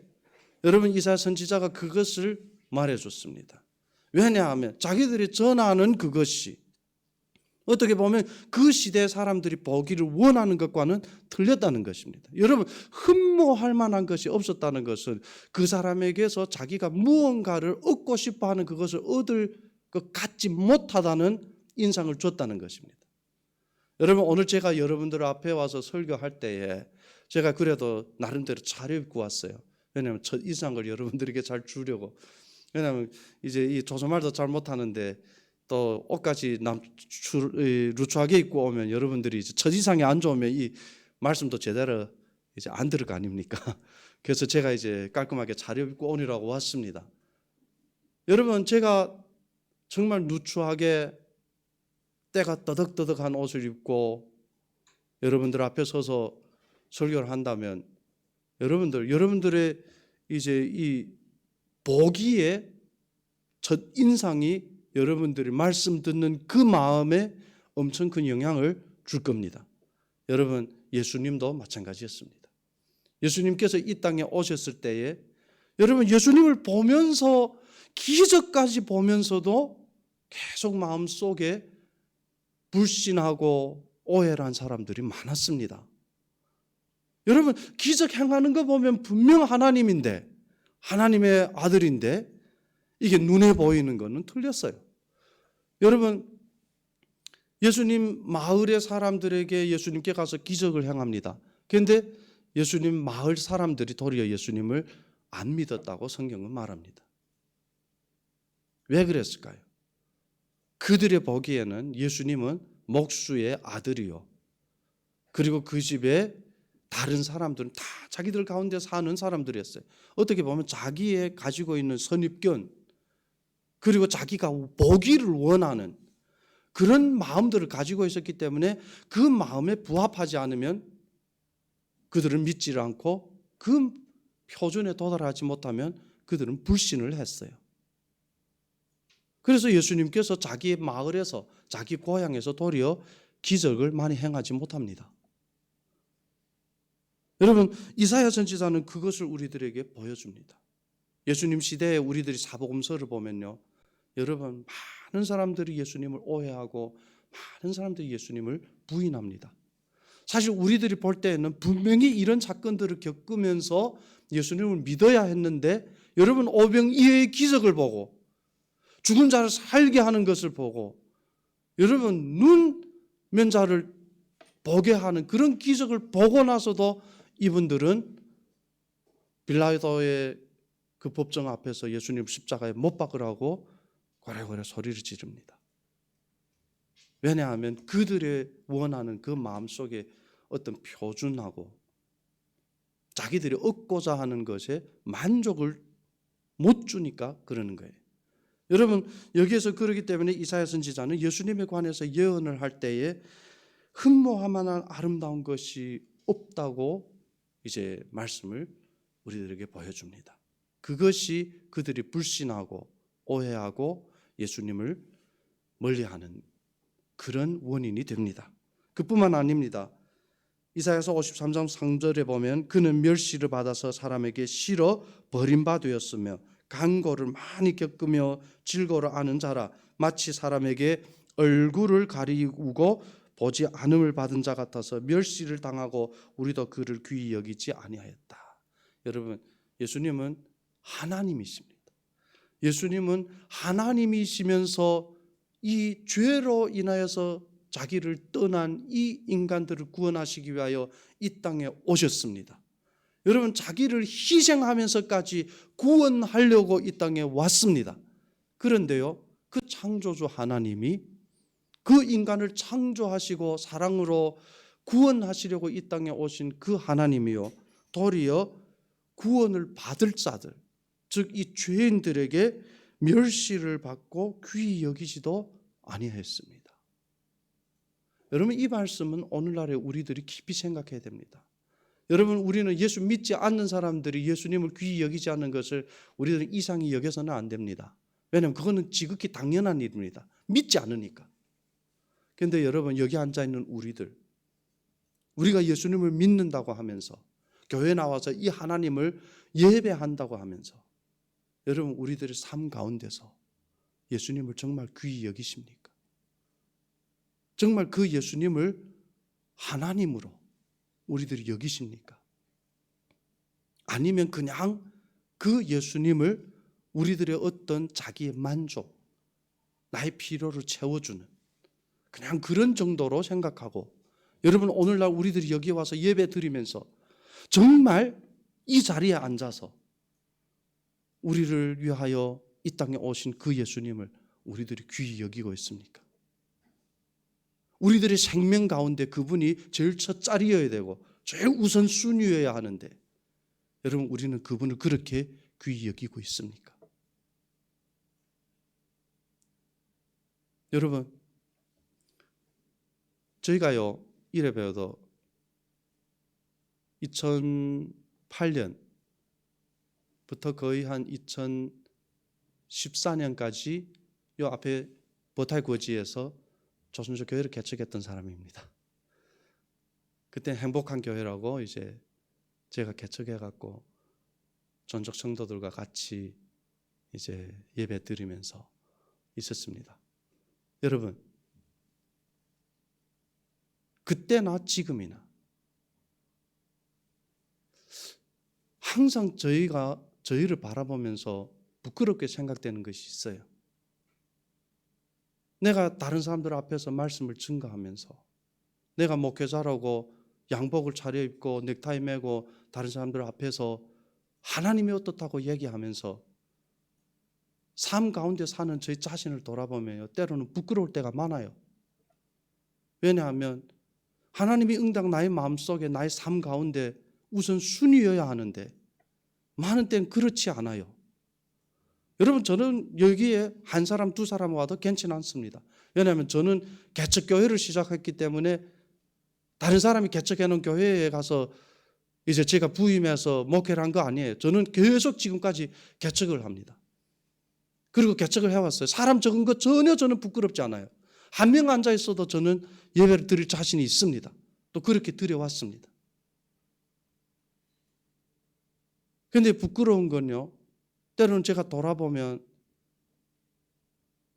여러분, 이사야 선지자가 그것을 말해줬습니다. 왜냐하면 자기들이 전하는 그것이 어떻게 보면 그 시대 사람들이 보기를 원하는 것과는 틀렸다는 것입니다. 여러분, 흠모할 만한 것이 없었다는 것은 그 사람에게서 자기가 무언가를 얻고 싶어하는 그것을 얻을 것 같지 못하다는 인상을 줬다는 것입니다. 여러분, 오늘 제가 여러분들 앞에 와서 설교할 때에 제가 그래도 나름대로 차려입고 왔어요. 왜냐하면 첫 인상을 여러분들에게 잘 주려고. 왜냐하면 이제 이 조선말도 잘 못하는데 또 옷까지 루추하게 입고 오면 여러분들이 이제 첫 인상이 안 좋으면 이 말씀도 제대로 이제 안 들을 거 아닙니까? 그래서 제가 이제 깔끔하게 차려입고 오느라고 왔습니다. 여러분, 제가 정말 누추하게 때가 떠덕떠덕한 옷을 입고 여러분들 앞에 서서 설교를 한다면 여러분들의 이제 이 보기에 첫 인상이 여러분들이 말씀 듣는 그 마음에 엄청 큰 영향을 줄 겁니다. 여러분, 예수님도 마찬가지였습니다. 예수님께서 이 땅에 오셨을 때에 여러분 예수님을 보면서 기적까지 보면서도 계속 마음속에 불신하고 오해를 한 사람들이 많았습니다. 여러분 기적 행하는 거 보면 분명 하나님인데 하나님의 아들인데 이게 눈에 보이는 거는 틀렸어요. 여러분 예수님 마을의 사람들에게 예수님께 가서 기적을 행합니다. 그런데 예수님 마을 사람들이 도리어 예수님을 안 믿었다고 성경은 말합니다. 왜 그랬을까요? 그들의 보기에는 예수님은 목수의 아들이요. 그리고 그 집에 다른 사람들은 다 자기들 가운데 사는 사람들이었어요. 어떻게 보면 자기의 가지고 있는 선입견 그리고 자기가 보기를 원하는 그런 마음들을 가지고 있었기 때문에 그 마음에 부합하지 않으면 그들은 믿지를 않고 그 표준에 도달하지 못하면 그들은 불신을 했어요. 그래서 예수님께서 자기 마을에서 자기 고향에서 도리어 기적을 많이 행하지 못합니다. 여러분 이사야 선지자는 그것을 우리들에게 보여줍니다. 예수님 시대에 우리들이 사복음서를 보면요, 여러분 많은 사람들이 예수님을 오해하고 많은 사람들이 예수님을 부인합니다. 사실 우리들이 볼 때에는 분명히 이런 사건들을 겪으면서 예수님을 믿어야 했는데 여러분 오병이어의 기적을 보고 죽은 자를 살게 하는 것을 보고 여러분 눈 면자를 보게 하는 그런 기적을 보고 나서도 이분들은 빌라도의 그 법정 앞에서 예수님 십자가에 못 박으라고 고래고래 소리를 지릅니다. 왜냐하면 그들의 원하는 그 마음속에 어떤 표준하고 자기들이 얻고자 하는 것에 만족을 못 주니까 그러는 거예요. 여러분 여기에서 그러기 때문에 이사야 선지자는 예수님에 관해서 예언을 할 때에 흠모할 만한 아름다운 것이 없다고 이제 말씀을 우리들에게 보여줍니다. 그것이 그들이 불신하고 오해하고 예수님을 멀리하는 그런 원인이 됩니다. 그뿐만 아닙니다. 이사야서 53장 3절에 보면 그는 멸시를 받아서 사람에게 실어 버림바 되었으며 간고를 많이 겪으며 질고를 아는 자라 마치 사람에게 얼굴을 가리우고 보지 않음을 받은 자 같아서 멸시를 당하고 우리도 그를 귀히 여기지 아니하였다. 여러분 예수님은 하나님이십니다. 예수님은 하나님이시면서 이 죄로 인하여서 자기를 떠난 이 인간들을 구원하시기 위하여 이 땅에 오셨습니다. 여러분 자기를 희생하면서까지 구원하려고 이 땅에 왔습니다. 그런데요 그 창조주 하나님이 그 인간을 창조하시고 사랑으로 구원하시려고 이 땅에 오신 그 하나님이요 도리어 구원을 받을 자들 즉 이 죄인들에게 멸시를 받고 귀히 여기지도 아니했습니다. 여러분 이 말씀은 오늘날에 우리들이 깊이 생각해야 됩니다. 여러분 우리는 예수 믿지 않는 사람들이 예수님을 귀히 여기지 않는 것을 우리들은 이상히 여겨서는 안 됩니다. 왜냐하면 그거는 지극히 당연한 일입니다. 믿지 않으니까. 그런데 여러분 여기 앉아있는 우리가 예수님을 믿는다고 하면서 교회 나와서 이 하나님을 예배한다고 하면서 여러분 우리들의 삶 가운데서 예수님을 정말 귀히 여기십니까? 정말 그 예수님을 하나님으로 우리들이 여기십니까? 아니면 그냥 그 예수님을 우리들의 어떤 자기의 만족, 나의 필요를 채워주는 그냥 그런 정도로 생각하고 여러분 오늘날 우리들이 여기 와서 예배 드리면서 정말 이 자리에 앉아서 우리를 위하여 이 땅에 오신 그 예수님을 우리들이 귀히 여기고 있습니까? 우리들의 생명 가운데 그분이 제일 첫 자리여야 되고 제일 우선순위여야 하는데 여러분 우리는 그분을 그렇게 귀히 여기고 있습니까? 여러분 저희가요 이래 배워도 2008년부터 거의 한 2014년까지 이 앞에 버탈 거지에서 조선족 교회를 개척했던 사람입니다. 그때 행복한 교회라고 이제 제가 개척해 갖고 전적 성도들과 같이 이제 예배 드리면서 있었습니다. 여러분, 그때나 지금이나 항상 저희를 바라보면서 부끄럽게 생각되는 것이 있어요. 내가 다른 사람들 앞에서 말씀을 증거하면서 내가 목회자라고 양복을 차려입고 넥타이 매고 다른 사람들 앞에서 하나님이 어떻다고 얘기하면서 삶 가운데 사는 저희 자신을 돌아보면 때로는 부끄러울 때가 많아요. 왜냐하면 하나님이 응당 나의 마음속에 나의 삶 가운데 우선 순위여야 하는데 많은 때는 그렇지 않아요. 여러분, 저는 여기에 한 사람 두 사람 와도 괜찮지 않습니다. 왜냐하면 저는 개척교회를 시작했기 때문에 다른 사람이 개척해놓은 교회에 가서 이제 제가 부임해서 목회를 한 거 아니에요. 저는 계속 지금까지 개척을 합니다. 그리고 개척을 해왔어요. 사람 적은 거 전혀 저는 부끄럽지 않아요. 한 명 앉아 있어도 저는 예배를 드릴 자신이 있습니다. 또 그렇게 드려왔습니다. 그런데 부끄러운 건요, 때로는 제가 돌아보면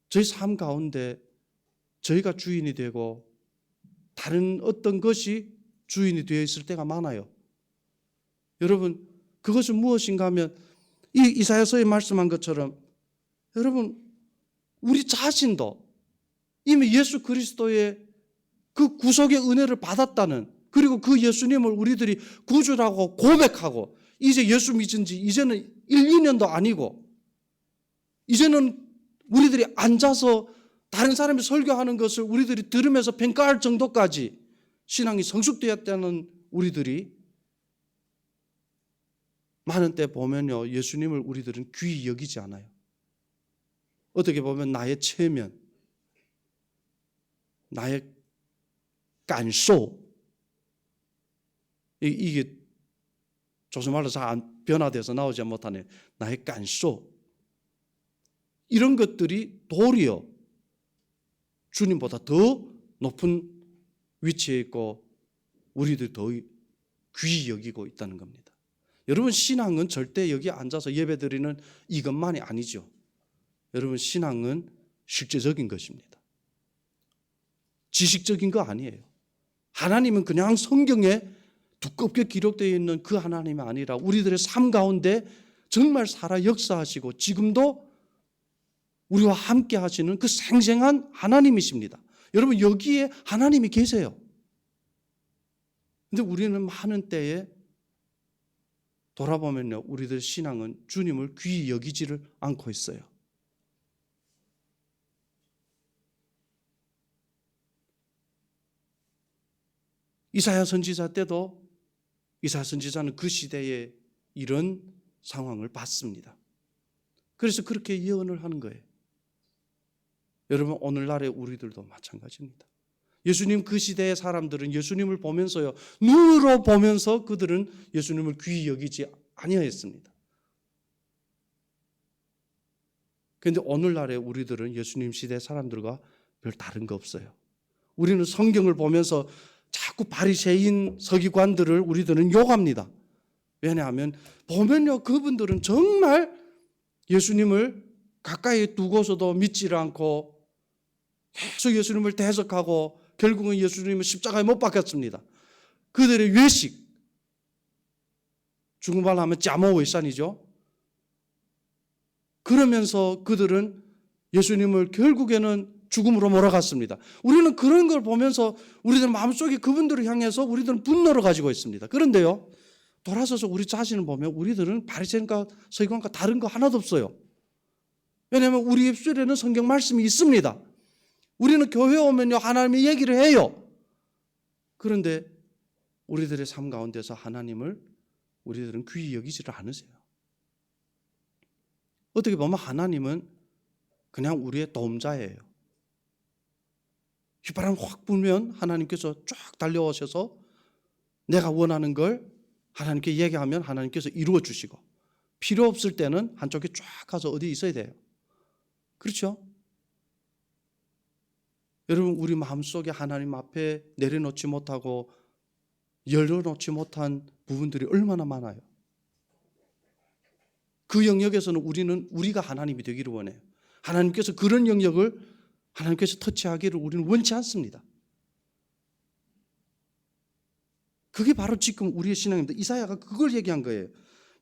저희 삶 가운데 저희가 주인이 되고 다른 어떤 것이 주인이 되어 있을 때가 많아요. 여러분, 그것은 무엇인가 하면 이 이사야서에 말씀한 것처럼 여러분, 우리 자신도 이미 예수 그리스도의 그 구속의 은혜를 받았다는, 그리고 그 예수님을 우리들이 구주라고 고백하고 이제 예수 믿은 지 이제는 1, 2년도 아니고 이제는 우리들이 앉아서 다른 사람이 설교하는 것을 우리들이 들으면서 평가할 정도까지 신앙이 성숙되었다는 우리들이 많은 때 보면요, 예수님을 우리들은 귀히 여기지 않아요. 어떻게 보면 나의 체면, 나의 간소, 이게 조선말로 잘 안 변화돼서 나오지 못하네. 나의 간소, 이런 것들이 도리어 주님보다 더 높은 위치에 있고 우리들 더 귀히 여기고 있다는 겁니다. 여러분, 신앙은 절대 여기 앉아서 예배드리는 이것만이 아니죠. 여러분, 신앙은 실제적인 것입니다. 지식적인 거 아니에요. 하나님은 그냥 성경에 두껍게 기록되어 있는 그 하나님이 아니라 우리들의 삶 가운데 정말 살아 역사하시고 지금도 우리와 함께 하시는 그 생생한 하나님이십니다. 여러분, 여기에 하나님이 계세요. 근데 우리는 많은 때에 돌아보면요, 우리들 신앙은 주님을 귀히 여기지를 않고 있어요. 이사야 선지자 때도 이사야 선지자는 그 시대에 이런 상황을 봤습니다. 그래서 그렇게 예언을 하는 거예요. 여러분, 오늘날의 우리들도 마찬가지입니다. 예수님 그 시대의 사람들은 예수님을 보면서요, 눈으로 보면서 그들은 예수님을 귀히 여기지 아니하였습니다. 그런데 오늘날의 우리들은 예수님 시대 사람들과 별 다른 거 없어요. 우리는 성경을 보면서 자꾸 바리새인 서기관들을 우리들은 욕합니다. 왜냐하면 보면요, 그분들은 정말 예수님을 가까이 두고서도 믿지를 않고 계속 예수님을 대적하고 결국은 예수님을 십자가에 못 박혔습니다. 그들의 외식, 중국말로 하면 짜모웨산이죠. 그러면서 그들은 예수님을 결국에는 죽음으로 몰아갔습니다. 우리는 그런 걸 보면서 우리들 마음속에 그분들을 향해서 우리들은 분노를 가지고 있습니다. 그런데요, 돌아서서 우리 자신을 보면 우리들은 바리새인과 서기관과 다른 거 하나도 없어요. 왜냐하면 우리 입술에는 성경 말씀이 있습니다. 우리는 교회 오면요, 하나님의 얘기를 해요. 그런데 우리들의 삶 가운데서 하나님을 우리들은 귀히 여기지를 않으세요. 어떻게 보면 하나님은 그냥 우리의 도움자예요. 휘바람 확 불면 하나님께서 쫙 달려오셔서 내가 원하는 걸 하나님께 얘기하면 하나님께서 이루어 주시고, 필요 없을 때는 한쪽에 쫙 가서 어디 있어야 돼요. 그렇죠? 여러분, 우리 마음속에 하나님 앞에 내려놓지 못하고 열어놓지 못한 부분들이 얼마나 많아요. 그 영역에서는 우리가 하나님이 되기를 원해요. 하나님께서 그런 영역을 하나님께서 터치하기를 우리는 원치 않습니다. 그게 바로 지금 우리의 신앙입니다. 이사야가 그걸 얘기한 거예요.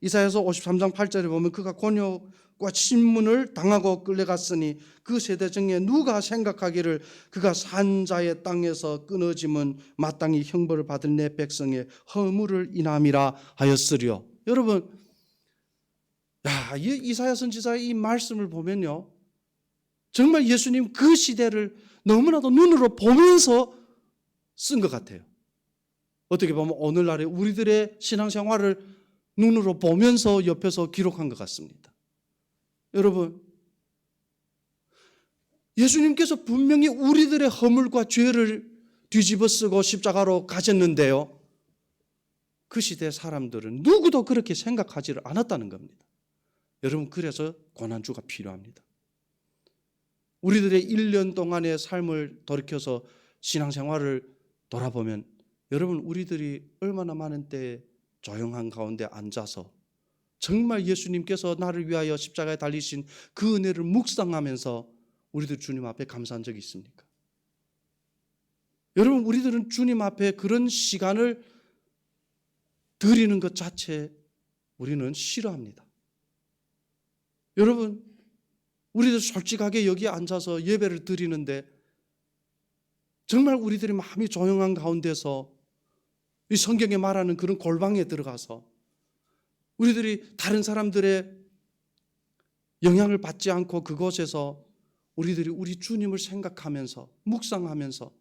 이사야서 53장 8절에 보면 그가 곤욕과 침문을 당하고 끌려갔으니 그 세대 중에 누가 생각하기를 그가 산자의 땅에서 끊어짐은 마땅히 형벌을 받을 내 백성의 허물을 인함이라 하였으리요. 여러분, 이사야 선지자의 이 말씀을 보면요, 정말 예수님 그 시대를 너무나도 눈으로 보면서 쓴 것 같아요. 어떻게 보면 오늘날의 우리들의 신앙생활을 눈으로 보면서 옆에서 기록한 것 같습니다. 여러분, 예수님께서 분명히 우리들의 허물과 죄를 뒤집어 쓰고 십자가로 가셨는데요, 그 시대 사람들은 누구도 그렇게 생각하지를 않았다는 겁니다. 여러분, 그래서 고난주가 필요합니다. 우리들의 1년 동안의 삶을 돌이켜서 신앙생활을 돌아보면 여러분, 우리들이 얼마나 많은 때에 조용한 가운데 앉아서 정말 예수님께서 나를 위하여 십자가에 달리신 그 은혜를 묵상하면서 우리들 주님 앞에 감사한 적이 있습니까? 여러분, 우리들은 주님 앞에 그런 시간을 드리는 것 자체 우리는 싫어합니다. 여러분, 우리들 솔직하게 여기 앉아서 예배를 드리는데 정말 우리들이 마음이 조용한 가운데서 이 성경에 말하는 그런 골방에 들어가서 우리들이 다른 사람들의 영향을 받지 않고 그곳에서 우리들이 우리 주님을 생각하면서 묵상하면서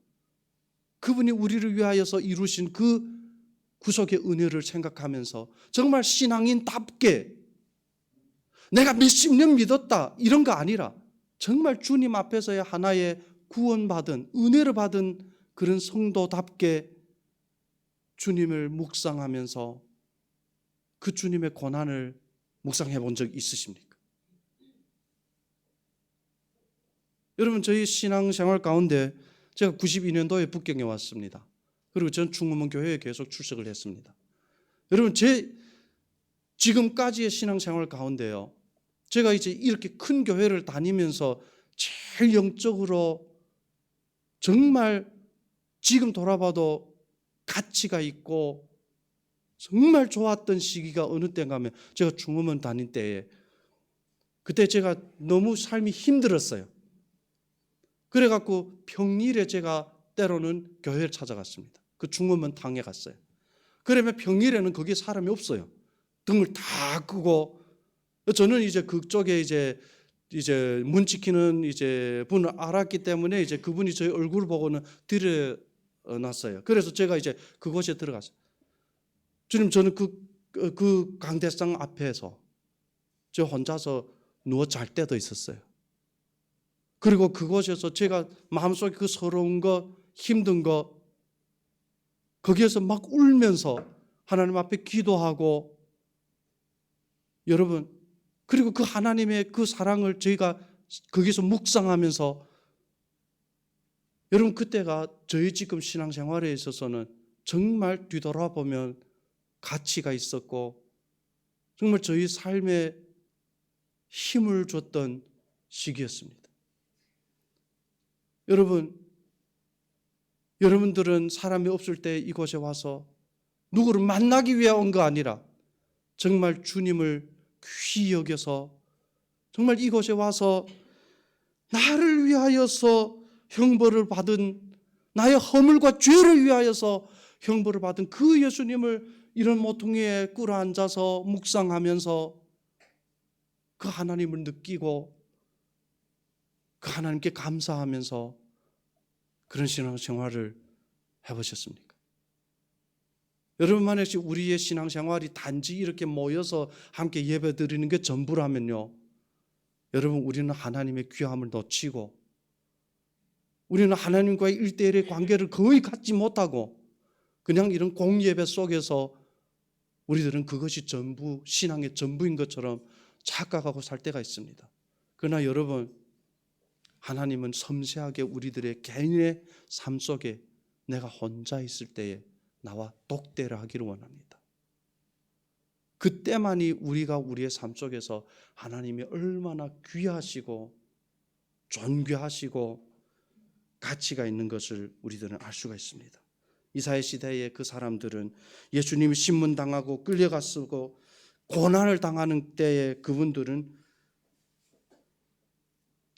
그분이 우리를 위하여서 이루신 그 구속의 은혜를 생각하면서 정말 신앙인답게 내가 몇십 년 믿었다 이런 거 아니라 정말 주님 앞에서의 하나의 구원받은 은혜를 받은 그런 성도답게 주님을 묵상하면서 그 주님의 고난을 묵상해 본 적 있으십니까? 여러분, 저희 신앙생활 가운데 제가 92년도에 북경에 왔습니다. 그리고 전 충무문 교회에 계속 출석을 했습니다. 여러분, 제 지금까지의 신앙생활 가운데요, 제가 이제 이렇게 큰 교회를 다니면서 제일 영적으로 정말 지금 돌아봐도 가치가 있고 정말 좋았던 시기가 어느 때인가 하면 제가 충무문 다닐 때에 그때 제가 너무 삶이 힘들었어요. 그래갖고 평일에 제가 때로는 교회를 찾아갔습니다. 그 충무문 탕에 갔어요. 그러면 평일에는 거기에 사람이 없어요. 등을 다 끄고 저는 이제 그쪽에 이제 문 지키는 이제 분을 알았기 때문에 이제 그분이 저희 얼굴을 보고는 들여놨어요. 그래서 제가 이제 그곳에 들어갔어요. 주님, 저는 그 강대상 앞에서 저 혼자서 누워 잘 때도 있었어요. 그리고 그곳에서 제가 마음속에 그 서러운 거, 힘든 거, 거기에서 막 울면서 하나님 앞에 기도하고, 여러분, 그리고 그 하나님의 그 사랑을 저희가 거기서 묵상하면서, 여러분, 그때가 저희 지금 신앙생활에 있어서는 정말 뒤돌아보면 가치가 있었고 정말 저희 삶에 힘을 줬던 시기였습니다. 여러분들은 사람이 없을 때 이곳에 와서 누구를 만나기 위해 온 거 아니라 정말 주님을 귀히 여겨서 정말 이곳에 와서 나를 위하여서 형벌을 받은, 나의 허물과 죄를 위하여서 형벌을 받은 그 예수님을 이런 모퉁이에 꿇어앉아서 묵상하면서 그 하나님을 느끼고 그 하나님께 감사하면서 그런 신앙생활을 해보셨습니까? 여러분만의 우리의 신앙생활이 단지 이렇게 모여서 함께 예배드리는 게 전부라면요, 여러분, 우리는 하나님의 귀함을 놓치고 우리는 하나님과의 1:1의 관계를 거의 갖지 못하고 그냥 이런 공예배 속에서 우리들은 그것이 전부 신앙의 전부인 것처럼 착각하고 살 때가 있습니다. 그러나 여러분, 하나님은 섬세하게 우리들의 개인의 삶 속에 내가 혼자 있을 때에 나와 독대를 하기를 원합니다. 그때만이 우리가 우리의 삶 속에서 하나님이 얼마나 귀하시고 존귀하시고 가치가 있는 것을 우리들은 알 수가 있습니다. 이사야 시대의 그 사람들은 예수님이 신문당하고 끌려갔고 고난을 당하는 때에 그분들은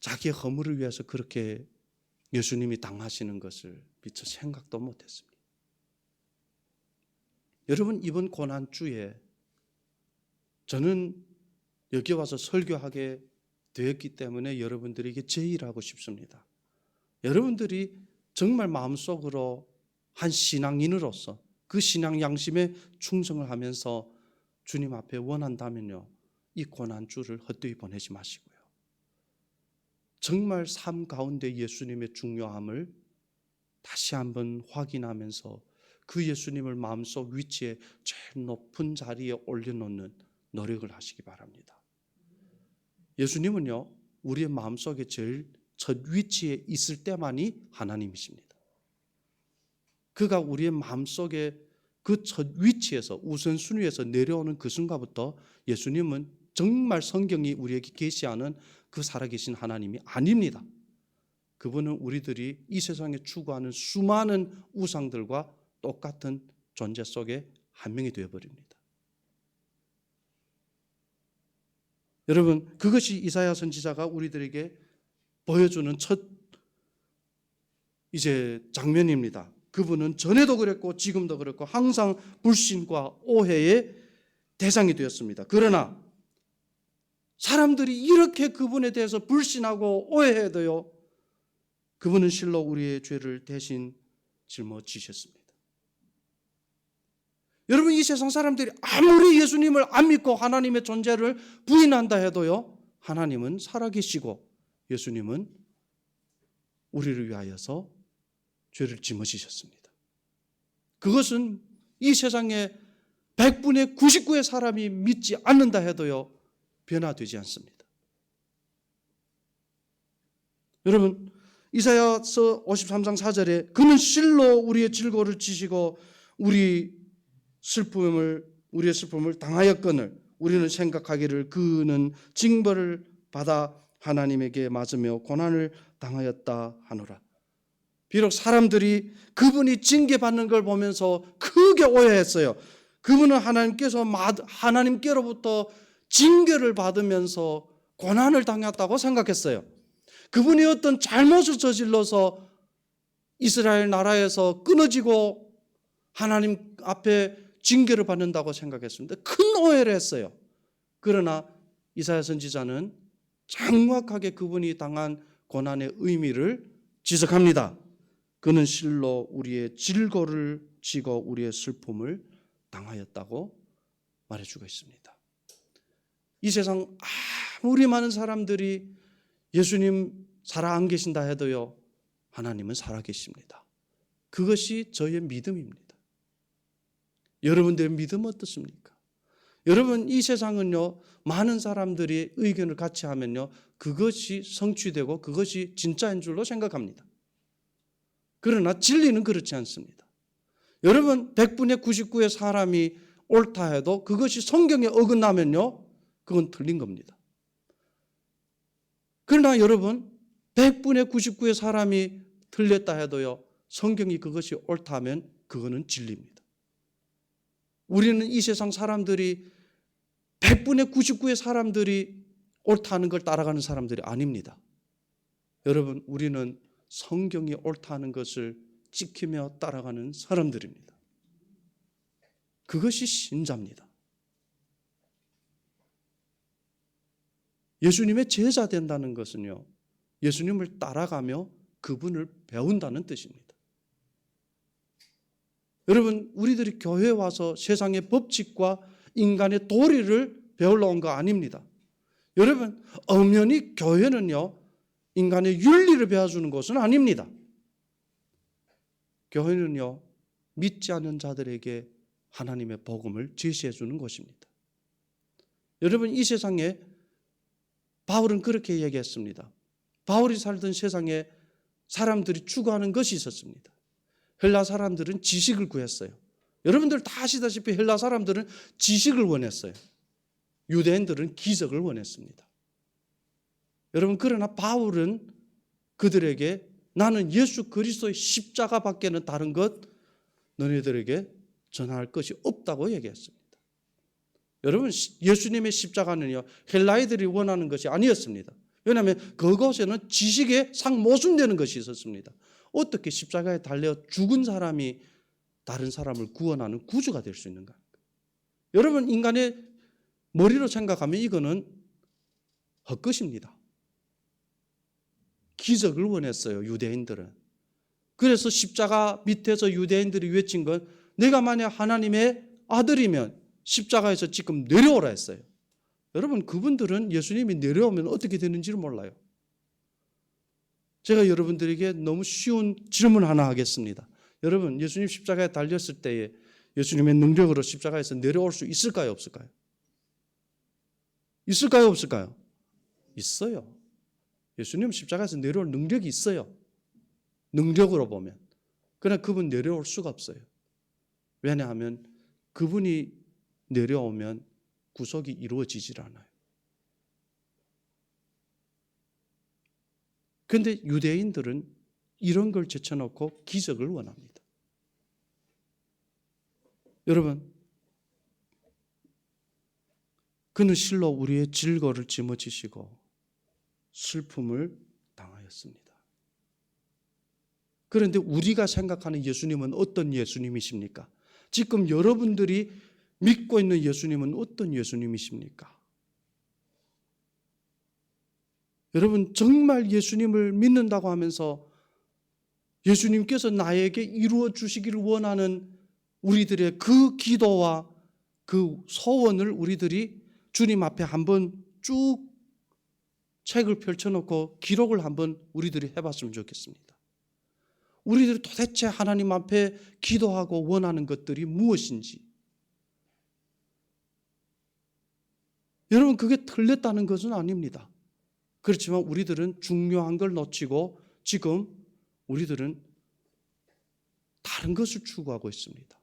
자기의 허물을 위해서 그렇게 예수님이 당하시는 것을 미처 생각도 못했습니다. 여러분, 이번 고난주에 저는 여기 와서 설교하게 되었기 때문에 여러분들에게 제의를 하고 싶습니다. 여러분들이 정말 마음속으로 한 신앙인으로서 그 신앙 양심에 충성을 하면서 주님 앞에 원한다면요, 이 고난주를 헛되이 보내지 마시고요, 정말 삶 가운데 예수님의 중요함을 다시 한번 확인하면서 그 예수님을 마음속 위치에 제일 높은 자리에 올려놓는 노력을 하시기 바랍니다. 예수님은요, 우리의 마음속에 제일 첫 위치에 있을 때만이 하나님이십니다. 그가 우리의 마음속에 그 첫 위치에서 우선순위에서 내려오는 그 순간부터 예수님은 정말 성경이 우리에게 계시하는 그 살아계신 하나님이 아닙니다. 그분은 우리들이 이 세상에 추구하는 수많은 우상들과 똑같은 존재 속에 한 명이 되어버립니다. 여러분, 그것이 이사야 선지자가 우리들에게 보여주는 첫 장면입니다. 그분은 전에도 그랬고 지금도 그랬고 항상 불신과 오해의 대상이 되었습니다. 그러나 사람들이 이렇게 그분에 대해서 불신하고 오해해도요, 그분은 실로 우리의 죄를 대신 짊어지셨습니다. 여러분, 이 세상 사람들이 아무리 예수님을 안 믿고 하나님의 존재를 부인한다 해도요, 하나님은 살아계시고 예수님은 우리를 위하여서 죄를 짊어지셨습니다. 그것은 이 세상에 100분의 99의 사람이 믿지 않는다 해도요, 변화되지 않습니다. 여러분, 이사야서 53장 4절에 그는 실로 우리의 질고를 지시고 우리의 슬픔을 당하였거늘 우리는 생각하기를 그는 징벌을 받아 하나님에게 맞으며 고난을 당하였다 하노라. 비록 사람들이 그분이 징계받는 걸 보면서 크게 오해했어요. 그분은 하나님께로부터 징계를 받으면서 고난을 당했다고 생각했어요. 그분이 어떤 잘못을 저질러서 이스라엘 나라에서 끊어지고 하나님 앞에 징계를 받는다고 생각했습니다. 큰 오해를 했어요. 그러나 이사야 선지자는 정확하게 그분이 당한 고난의 의미를 지적합니다. 그는 실로 우리의 질고를 지고 우리의 슬픔을 당하였다고 말해주고 있습니다. 이 세상 아무리 많은 사람들이 예수님 살아 안 계신다 해도요, 하나님은 살아 계십니다. 그것이 저의 믿음입니다. 여러분들의 믿음 어떻습니까? 여러분, 이 세상은요, 많은 사람들이 의견을 같이 하면요, 그것이 성취되고 그것이 진짜인 줄로 생각합니다. 그러나 진리는 그렇지 않습니다. 여러분, 100분의 99의 사람이 옳다 해도 그것이 성경에 어긋나면요, 그건 틀린 겁니다. 그러나 여러분, 100분의 99의 사람이 틀렸다 해도요, 성경이 그것이 옳다 하면 그거는 진리입니다. 우리는 이 세상 사람들이 100분의 99의 사람들이 옳다는 걸 따라가는 사람들이 아닙니다. 여러분, 우리는 성경이 옳다는 것을 지키며 따라가는 사람들입니다. 그것이 신자입니다. 예수님의 제자 된다는 것은요, 예수님을 따라가며 그분을 배운다는 뜻입니다. 여러분, 우리들이 교회에 와서 세상의 법칙과 인간의 도리를 배우러 온 거 아닙니다. 여러분, 엄연히 교회는요, 인간의 윤리를 배워주는 것은 아닙니다. 교회는요, 믿지 않는 자들에게 하나님의 복음을 제시해 주는 것입니다. 여러분, 이 세상에 바울은 그렇게 얘기했습니다. 바울이 살던 세상에 사람들이 추구하는 것이 있었습니다. 헬라 사람들은 지식을 구했어요. 여러분들 다 아시다시피 헬라 사람들은 지식을 원했어요. 유대인들은 기적을 원했습니다. 여러분, 그러나 바울은 그들에게 나는 예수 그리스도의 십자가밖에는 다른 것 너희들에게 전할 것이 없다고 얘기했습니다. 여러분, 예수님의 십자가는요, 헬라인들이 원하는 것이 아니었습니다. 왜냐하면 그곳에는 지식에 상모순되는 것이 있었습니다. 어떻게 십자가에 달려 죽은 사람이 다른 사람을 구원하는 구주가 될 수 있는가? 여러분, 인간의 머리로 생각하면 이거는 헛것입니다. 기적을 원했어요, 유대인들은. 그래서 십자가 밑에서 유대인들이 외친 건 내가 만약 하나님의 아들이면 십자가에서 지금 내려오라 했어요. 여러분, 그분들은 예수님이 내려오면 어떻게 되는지를 몰라요. 제가 여러분들에게 너무 쉬운 질문 하나 하겠습니다. 여러분, 예수님 십자가에 달렸을 때에 예수님의 능력으로 십자가에서 내려올 수 있을까요, 없을까요? 있을까요, 없을까요? 있어요. 예수님 십자가에서 내려올 능력이 있어요. 능력으로 보면. 그러나 그분 내려올 수가 없어요. 왜냐하면 그분이 내려오면 구속이 이루어지질 않아요. 그런데 유대인들은 이런 걸 제쳐놓고 기적을 원합니다. 여러분, 그는 실로 우리의 질거를 짊어지시고 슬픔을 당하였습니다. 그런데 우리가 생각하는 예수님은 어떤 예수님이십니까? 지금 여러분들이 믿고 있는 예수님은 어떤 예수님이십니까? 여러분, 정말 예수님을 믿는다고 하면서 예수님께서 나에게 이루어 주시기를 원하는 우리들의 그 기도와 그 소원을 우리들이 주님 앞에 한번 쭉 책을 펼쳐놓고 기록을 한번 우리들이 해봤으면 좋겠습니다. 우리들이 도대체 하나님 앞에 기도하고 원하는 것들이 무엇인지. 여러분, 그게 틀렸다는 것은 아닙니다. 그렇지만 우리들은 중요한 걸 놓치고 지금 우리들은 다른 것을 추구하고 있습니다.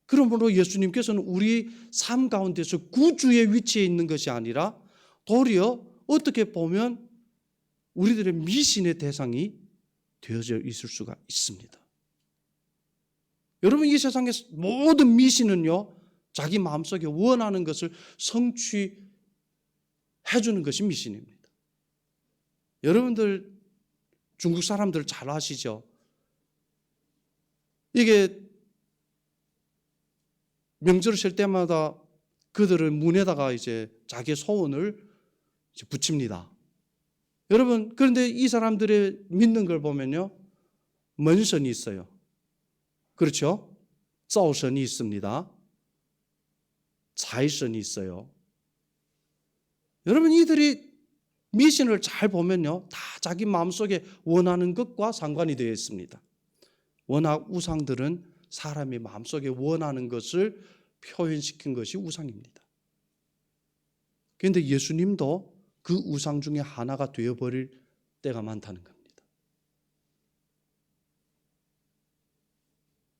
그러므로 예수님께서는 우리 삶 가운데서 구주의 위치에 있는 것이 아니라 도리어 어떻게 보면 우리들의 미신의 대상이 되어져 있을 수가 있습니다. 여러분, 이 세상의 모든 미신은요, 자기 마음속에 원하는 것을 성취해 주는 것이 미신입니다. 여러분들 중국 사람들 잘 아시죠? 이게 명절을 칠 때마다 그들은 문에다가 이제 자기의 소원을 붙입니다. 여러분, 그런데 이 사람들의 믿는 걸 보면요, 먼선이 있어요. 그렇죠? 짜오선이 있습니다. 자이선이 있어요. 여러분, 이들이 미신을 잘 보면요, 다 자기 마음속에 원하는 것과 상관이 되어 있습니다. 워낙 우상들은 사람이 마음속에 원하는 것을 표현시킨 것이 우상입니다. 그런데 예수님도 그 우상 중에 하나가 되어버릴 때가 많다는 겁니다.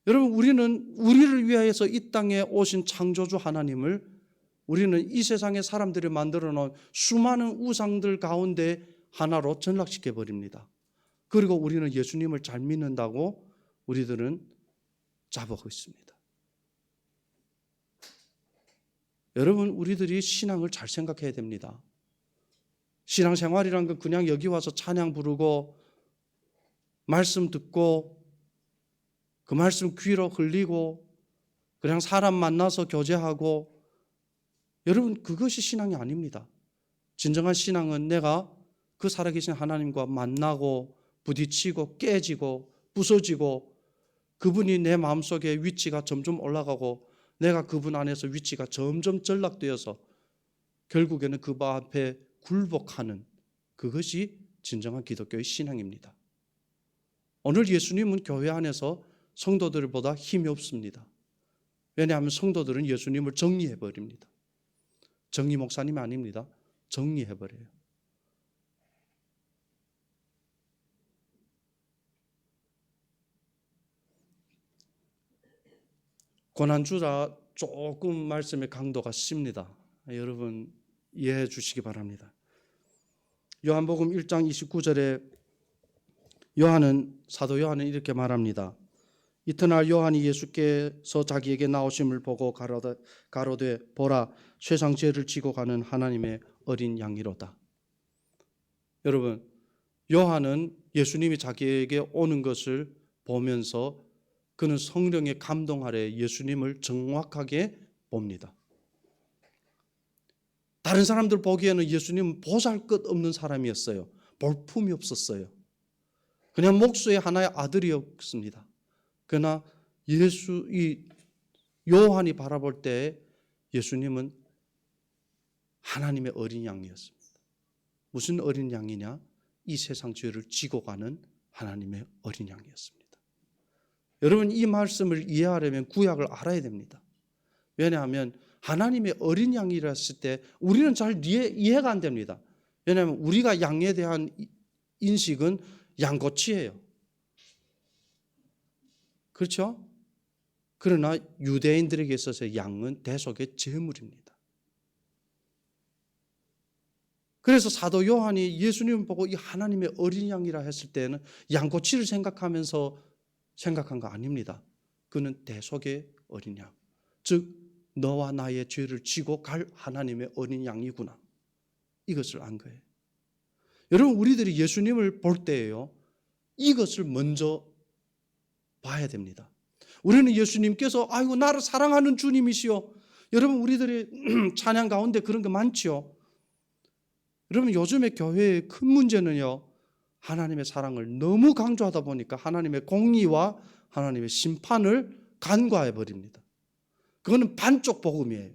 여러분, 우리는 우리를 위하여서 이 땅에 오신 창조주 하나님을 우리는 이 세상의 사람들이 만들어 놓은 수많은 우상들 가운데 하나로 전락시켜 버립니다. 그리고 우리는 예수님을 잘 믿는다고 우리들은 잡아오고 있습니다. 여러분, 우리들이 신앙을 잘 생각해야 됩니다. 신앙생활이란 건 그냥 여기 와서 찬양 부르고 말씀 듣고 그 말씀 귀로 흘리고 그냥 사람 만나서 교제하고, 여러분, 그것이 신앙이 아닙니다. 진정한 신앙은 내가 그 살아계신 하나님과 만나고 부딪히고 깨지고 부서지고 그분이 내 마음속에 위치가 점점 올라가고 내가 그분 안에서 위치가 점점 전락되어서 결국에는 그 앞에 굴복하는, 그것이 진정한 기독교의 신앙입니다. 오늘 예수님은 교회 안에서 성도들보다 힘이 없습니다. 왜냐하면 성도들은 예수님을 정리해버립니다. 정리 목사님이 아닙니다. 정리해버려요. 고난주라 조금 말씀의 강도가 셉니다. 여러분 이해해 주시기 바랍니다. 요한복음 1장 29절에 사도 요한은 이렇게 말합니다. 이튿날 요한이 예수께서 자기에게 나오심을 보고 가로되 보라 세상 죄를 지고 가는 하나님의 어린 양이로다. 여러분 요한은 예수님이 자기에게 오는 것을 보면서 그는 성령의 감동 아래 예수님을 정확하게 봅니다. 다른 사람들 보기에는 예수님은 보잘것없는 사람이었어요. 볼품이 없었어요. 그냥 목수의 하나의 아들이었습니다. 그러나 요한이 바라볼 때 예수님은 하나님의 어린 양이었습니다. 무슨 어린 양이냐? 이 세상 죄를 지고 가는 하나님의 어린 양이었습니다. 여러분 이 말씀을 이해하려면 구약을 알아야 됩니다. 왜냐하면 하나님의 어린 양이라 했을 때 우리는 잘 이해가 안 됩니다. 왜냐하면 우리가 양에 대한 인식은 양꼬치예요. 그렇죠? 그러나 유대인들에게 있어서 양은 대속의 제물입니다. 그래서 사도 요한이 예수님을 보고 이 하나님의 어린 양이라 했을 때는 양꼬치를 생각하면서 생각한 거 아닙니다. 그는 대속의 어린 양, 즉 너와 나의 죄를 지고 갈 하나님의 어린 양이구나. 이것을 안 거예요. 여러분 우리들이 예수님을 볼 때에요, 이것을 먼저 봐야 됩니다. 우리는 예수님께서 아이고 나를 사랑하는 주님이시오. 여러분 우리들이 찬양 가운데 그런 거 많지요. 여러분 요즘에 교회의 큰 문제는요, 하나님의 사랑을 너무 강조하다 보니까 하나님의 공의와 하나님의 심판을 간과해 버립니다. 그거는 반쪽 복음이에요.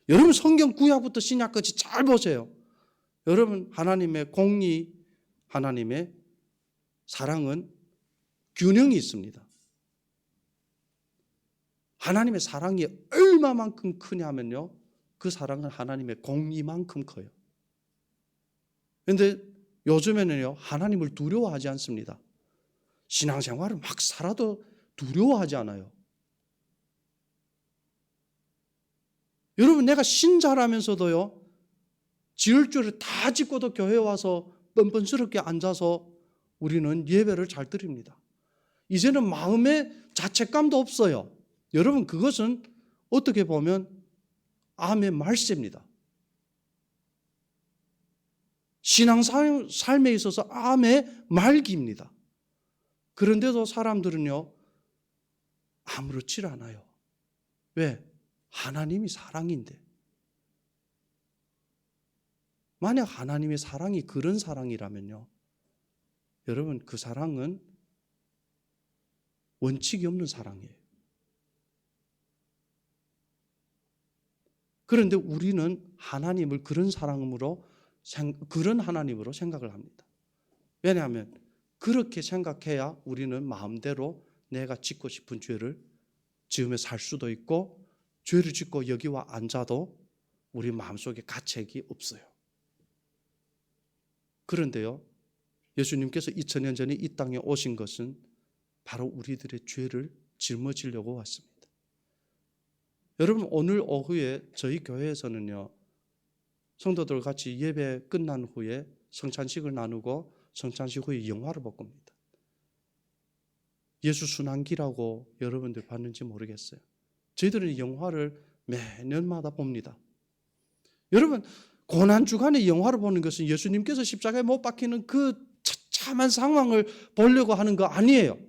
여러분 성경 구약부터 신약까지 잘 보세요. 여러분 하나님의 공의, 하나님의 사랑은 균형이 있습니다. 하나님의 사랑이 얼마만큼 크냐면요, 그 사랑은 하나님의 공의만큼 커요. 그런데 요즘에는요 하나님을 두려워하지 않습니다. 신앙생활을 막 살아도 두려워하지 않아요. 여러분 내가 신자라면서도요 지을 줄을 다 짓고도 교회에 와서 뻔뻔스럽게 앉아서 우리는 예배를 잘 드립니다. 이제는 마음에 자책감도 없어요. 여러분 그것은 어떻게 보면 암의 말세입니다. 신앙 삶에 있어서 암의 말기입니다. 그런데도 사람들은요 아무렇지 않아요. 왜? 하나님이 사랑인데. 만약 하나님의 사랑이 그런 사랑이라면요, 여러분 그 사랑은 원칙이 없는 사랑이에요. 그런데 우리는 하나님을 그런 사랑으로, 그런 하나님으로 생각을 합니다. 왜냐하면 그렇게 생각해야 우리는 마음대로 내가 짓고 싶은 죄를 지으며 살 수도 있고, 죄를 짓고 여기 와 앉아도 우리 마음속에 가책이 없어요. 그런데요, 예수님께서 2000년 전에 이 땅에 오신 것은 바로 우리들의 죄를 짊어지려고 왔습니다. 여러분 오늘 오후에 저희 교회에서는요, 성도들 같이 예배 끝난 후에 성찬식을 나누고 성찬식 후에 영화를 볼 겁니다. 예수 순환기라고 여러분들 봤는지 모르겠어요. 저희들은 영화를 매년마다 봅니다. 여러분 고난주간에 영화를 보는 것은 예수님께서 십자가에 못 박히는 그 처참한 상황을 보려고 하는 거 아니에요.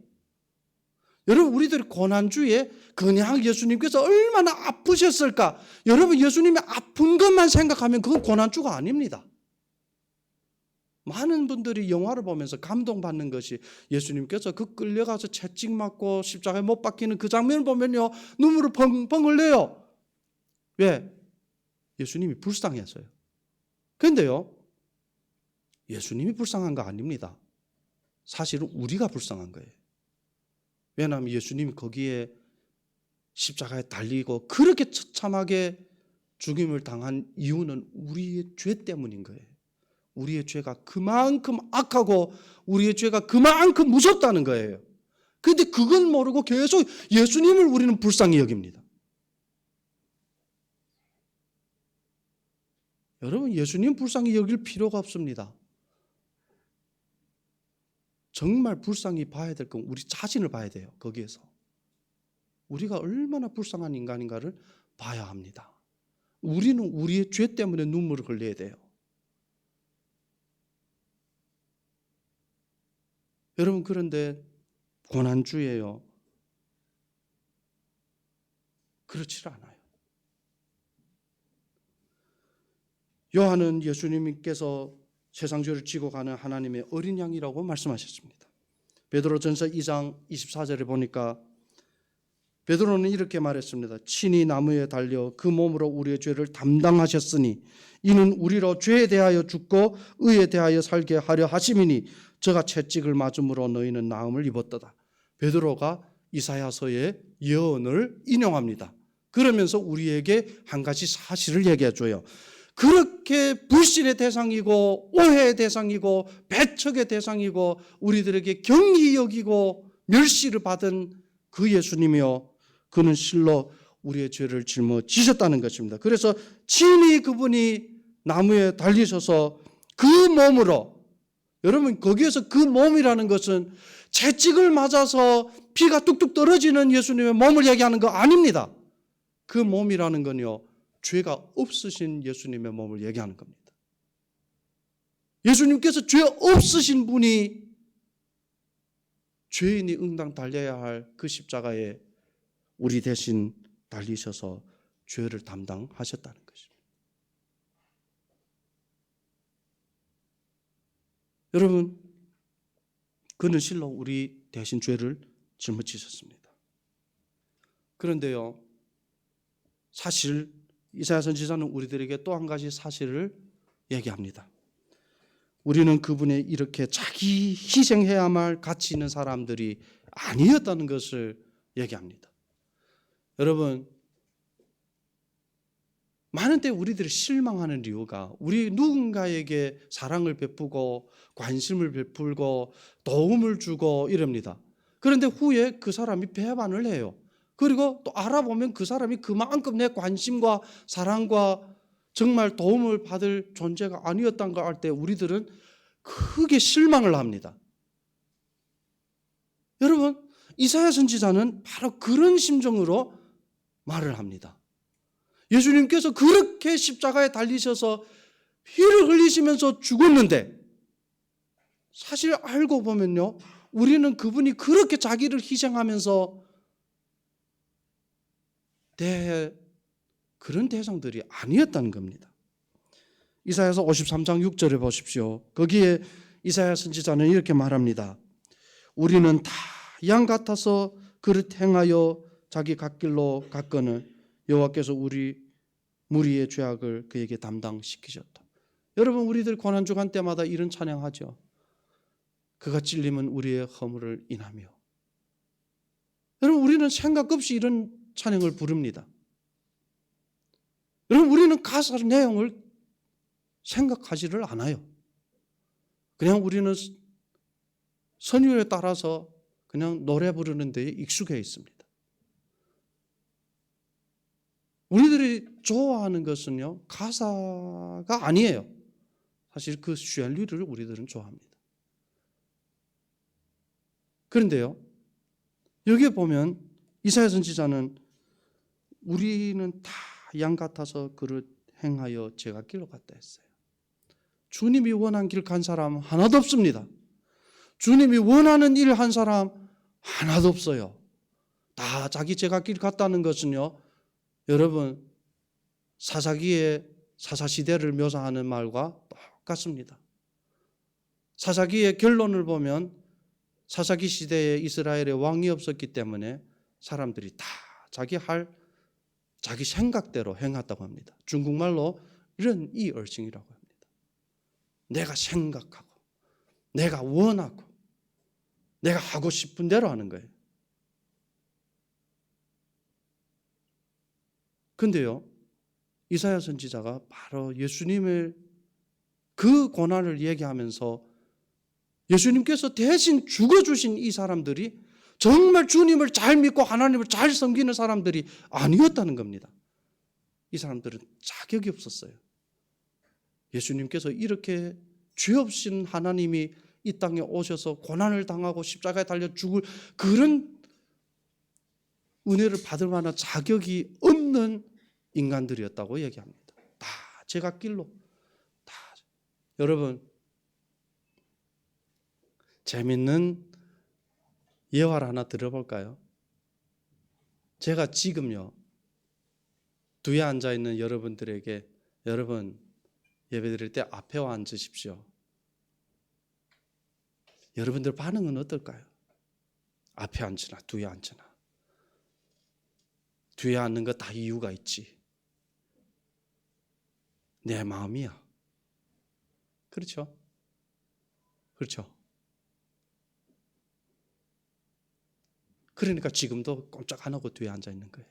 여러분 우리들이 고난주에 그냥 예수님께서 얼마나 아프셨을까, 여러분 예수님이 아픈 것만 생각하면 그건 고난주가 아닙니다. 많은 분들이 영화를 보면서 감동받는 것이 예수님께서 그 끌려가서 채찍 맞고 십자가에 못 박히는 그 장면을 보면요 눈물을 펑펑 흘려요. 왜? 예수님이 불쌍해서요. 그런데요 예수님이 불쌍한 거 아닙니다. 사실은 우리가 불쌍한 거예요. 왜냐하면 예수님이 거기에 십자가에 달리고 그렇게 처참하게 죽임을 당한 이유는 우리의 죄 때문인 거예요. 우리의 죄가 그만큼 악하고 우리의 죄가 그만큼 무섭다는 거예요. 그런데 그걸 모르고 계속 예수님을 우리는 불쌍히 여깁니다. 여러분, 예수님 불쌍히 여길 필요가 없습니다. 정말 불쌍히 봐야 될 건 우리 자신을 봐야 돼요. 거기에서 우리가 얼마나 불쌍한 인간인가를 봐야 합니다. 우리는 우리의 죄 때문에 눈물을 흘려야 돼요. 여러분, 그런데 고난주예요. 그렇지 않아요. 요한은 예수님께서 세상 죄를 지고 가는 하나님의 어린 양이라고 말씀하셨습니다. 베드로전서 2장 24절에 보니까 베드로는 이렇게 말했습니다. 친히 나무에 달려 그 몸으로 우리의 죄를 담당하셨으니 이는 우리로 죄에 대하여 죽고 의에 대하여 살게 하려 하심이니 저가 채찍을 맞음으로 너희는 나음을 입었도다. 베드로가 이사야서의 예언을 인용합니다. 그러면서 우리에게 한 가지 사실을 얘기해 줘요. 그렇게 불신의 대상이고 오해의 대상이고 배척의 대상이고 우리들에게 경히 여기고 멸시를 받은 그 예수님이요, 그는 실로 우리의 죄를 짊어지셨다는 것입니다. 그래서 친히 그분이 나무에 달리셔서 그 몸으로, 여러분 거기에서 그 몸이라는 것은 채찍을 맞아서 피가 뚝뚝 떨어지는 예수님의 몸을 얘기하는 거 아닙니다. 그 몸이라는 건요, 죄가 없으신 예수님의 몸을 얘기하는 겁니다. 예수님께서 죄 없으신 분이 죄인이 응당 달려야 할 그 십자가에 우리 대신 달리셔서 죄를 담당하셨다는 것입니다. 여러분, 그는 실로 우리 대신 죄를 짊어지셨습니다. 그런데요, 사실 이사야 선지자는 우리들에게 또 한 가지 사실을 얘기합니다. 우리는 그분의 이렇게 자기 희생해야만 할 가치 있는 사람들이 아니었다는 것을 얘기합니다. 여러분, 많은 때 우리들이 실망하는 이유가 우리 누군가에게 사랑을 베푸고 관심을 베풀고 도움을 주고 이럽니다. 그런데 후에 그 사람이 배반을 해요. 그리고 또 알아보면 그 사람이 그만큼 내 관심과 사랑과 정말 도움을 받을 존재가 아니었다는 걸 알 때 우리들은 크게 실망을 합니다. 여러분, 이사야 선지자는 바로 그런 심정으로 말을 합니다. 예수님께서 그렇게 십자가에 달리셔서 피를 흘리시면서 죽었는데, 사실 알고 보면요, 우리는 그분이 그렇게 자기를 희생하면서 그런 대상들이 아니었다는 겁니다. 이사야서 53장 6절에 보십시오. 거기에 이사야 선지자는 이렇게 말합니다. 우리는 다 양 같아서 그릇 행하여 자기 갓길로 갔거늘 여호와께서 우리 무리의 죄악을 그에게 담당시키셨다. 여러분, 우리들 고난주간 때마다 이런 찬양하죠. 그가 찔림은 우리의 허물을 인하며. 여러분, 우리는 생각 없이 이런 찬양을 부릅니다. 여러분, 우리는 가사 내용을 생각하지를 않아요. 그냥 우리는 선율에 따라서 그냥 노래 부르는 데에 익숙해 있습니다. 우리들이 좋아하는 것은요, 가사가 아니에요. 사실 그 旋律를 우리들은 좋아합니다. 그런데요, 여기에 보면 이사야 선지자는 우리는 다 양 같아서 그릇 행하여 제가 길로 갔다 했어요. 주님이 원한 길 간 사람 하나도 없습니다. 주님이 원하는 일 한 사람 하나도 없어요. 다 자기 제갓길 갔다는 것은요, 여러분, 사사기의 사사시대를 묘사하는 말과 똑같습니다. 사사기의 결론을 보면 사사기 시대에 이스라엘에 왕이 없었기 때문에 사람들이 다 자기 생각대로 행했다고 합니다. 중국말로 이런 이얼싱이라고 합니다. 내가 생각하고 내가 원하고 내가 하고 싶은 대로 하는 거예요. 그런데요, 이사야 선지자가 바로 예수님의 그 고난을 얘기하면서 예수님께서 대신 죽어주신 이 사람들이 정말 주님을 잘 믿고 하나님을 잘 섬기는 사람들이 아니었다는 겁니다. 이 사람들은 자격이 없었어요. 예수님께서 이렇게 죄 없인 하나님이 이 땅에 오셔서 고난을 당하고 십자가에 달려 죽을 그런 은혜를 받을 만한 자격이 없는 인간들이었다고 얘기합니다. 다 제갓길로 다. 여러분, 재밌는 예화를 하나 들어볼까요? 제가 지금요 뒤에 앉아 있는 여러분들에게 여러분 예배드릴 때 앞에 와 앉으십시오. 여러분들 반응은 어떨까요? 앞에 앉으나 뒤에 앉으나. 뒤에 앉는 거 다 이유가 있지. 내 마음이야. 그렇죠? 그렇죠? 그러니까 지금도 꼼짝 안 하고 뒤에 앉아 있는 거예요.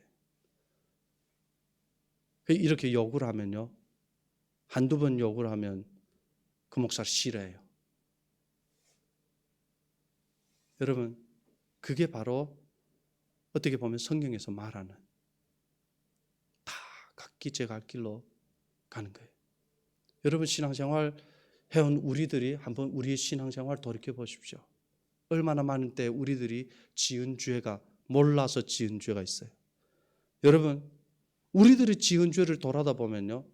이렇게 욕을 하면요, 한두 번 욕을 하면 그 목사를 싫어해요. 여러분, 그게 바로 어떻게 보면 성경에서 말하는 다 각기 제 갈 길로 가는 거예요. 여러분, 신앙생활 해온 우리들이 한번 우리의 신앙생활 돌이켜 보십시오. 얼마나 많은 때 우리들이 지은 죄가 몰라서 지은 죄가 있어요. 여러분, 우리들이 지은 죄를 돌아다 보면요,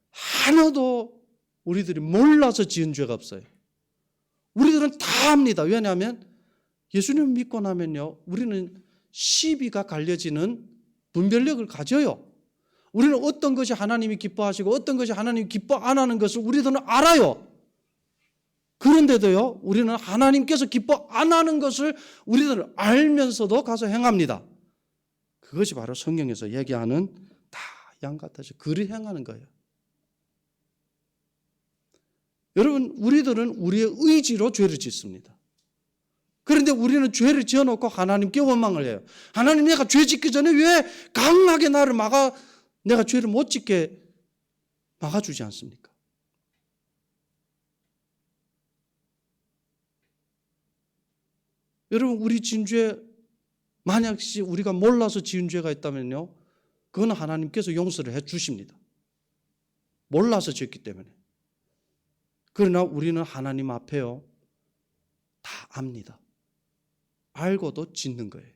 하나도 우리들이 몰라서 지은 죄가 없어요. 우리들은 다 압니다. 왜냐하면 예수님 믿고 나면요, 우리는 시비가 갈려지는 분별력을 가져요. 우리는 어떤 것이 하나님이 기뻐하시고 어떤 것이 하나님이 기뻐 안 하는 것을 우리들은 알아요. 그런데도요, 우리는 하나님께서 기뻐 안 하는 것을 우리들은 알면서도 가서 행합니다. 그것이 바로 성경에서 얘기하는 다 양 같아서 그리 행하는 거예요. 여러분, 우리들은 우리의 의지로 죄를 짓습니다. 그런데 우리는 죄를 지어놓고 하나님께 원망을 해요. 하나님, 내가 죄 짓기 전에 왜 강하게 나를 내가 죄를 못 짓게 막아주지 않습니까? 여러분, 우리 지은 죄, 만약 우리가 몰라서 지은 죄가 있다면요, 그건 하나님께서 용서를 해 주십니다. 몰라서 지었기 때문에. 그러나 우리는 하나님 앞에요, 다 압니다. 알고도 짓는 거예요.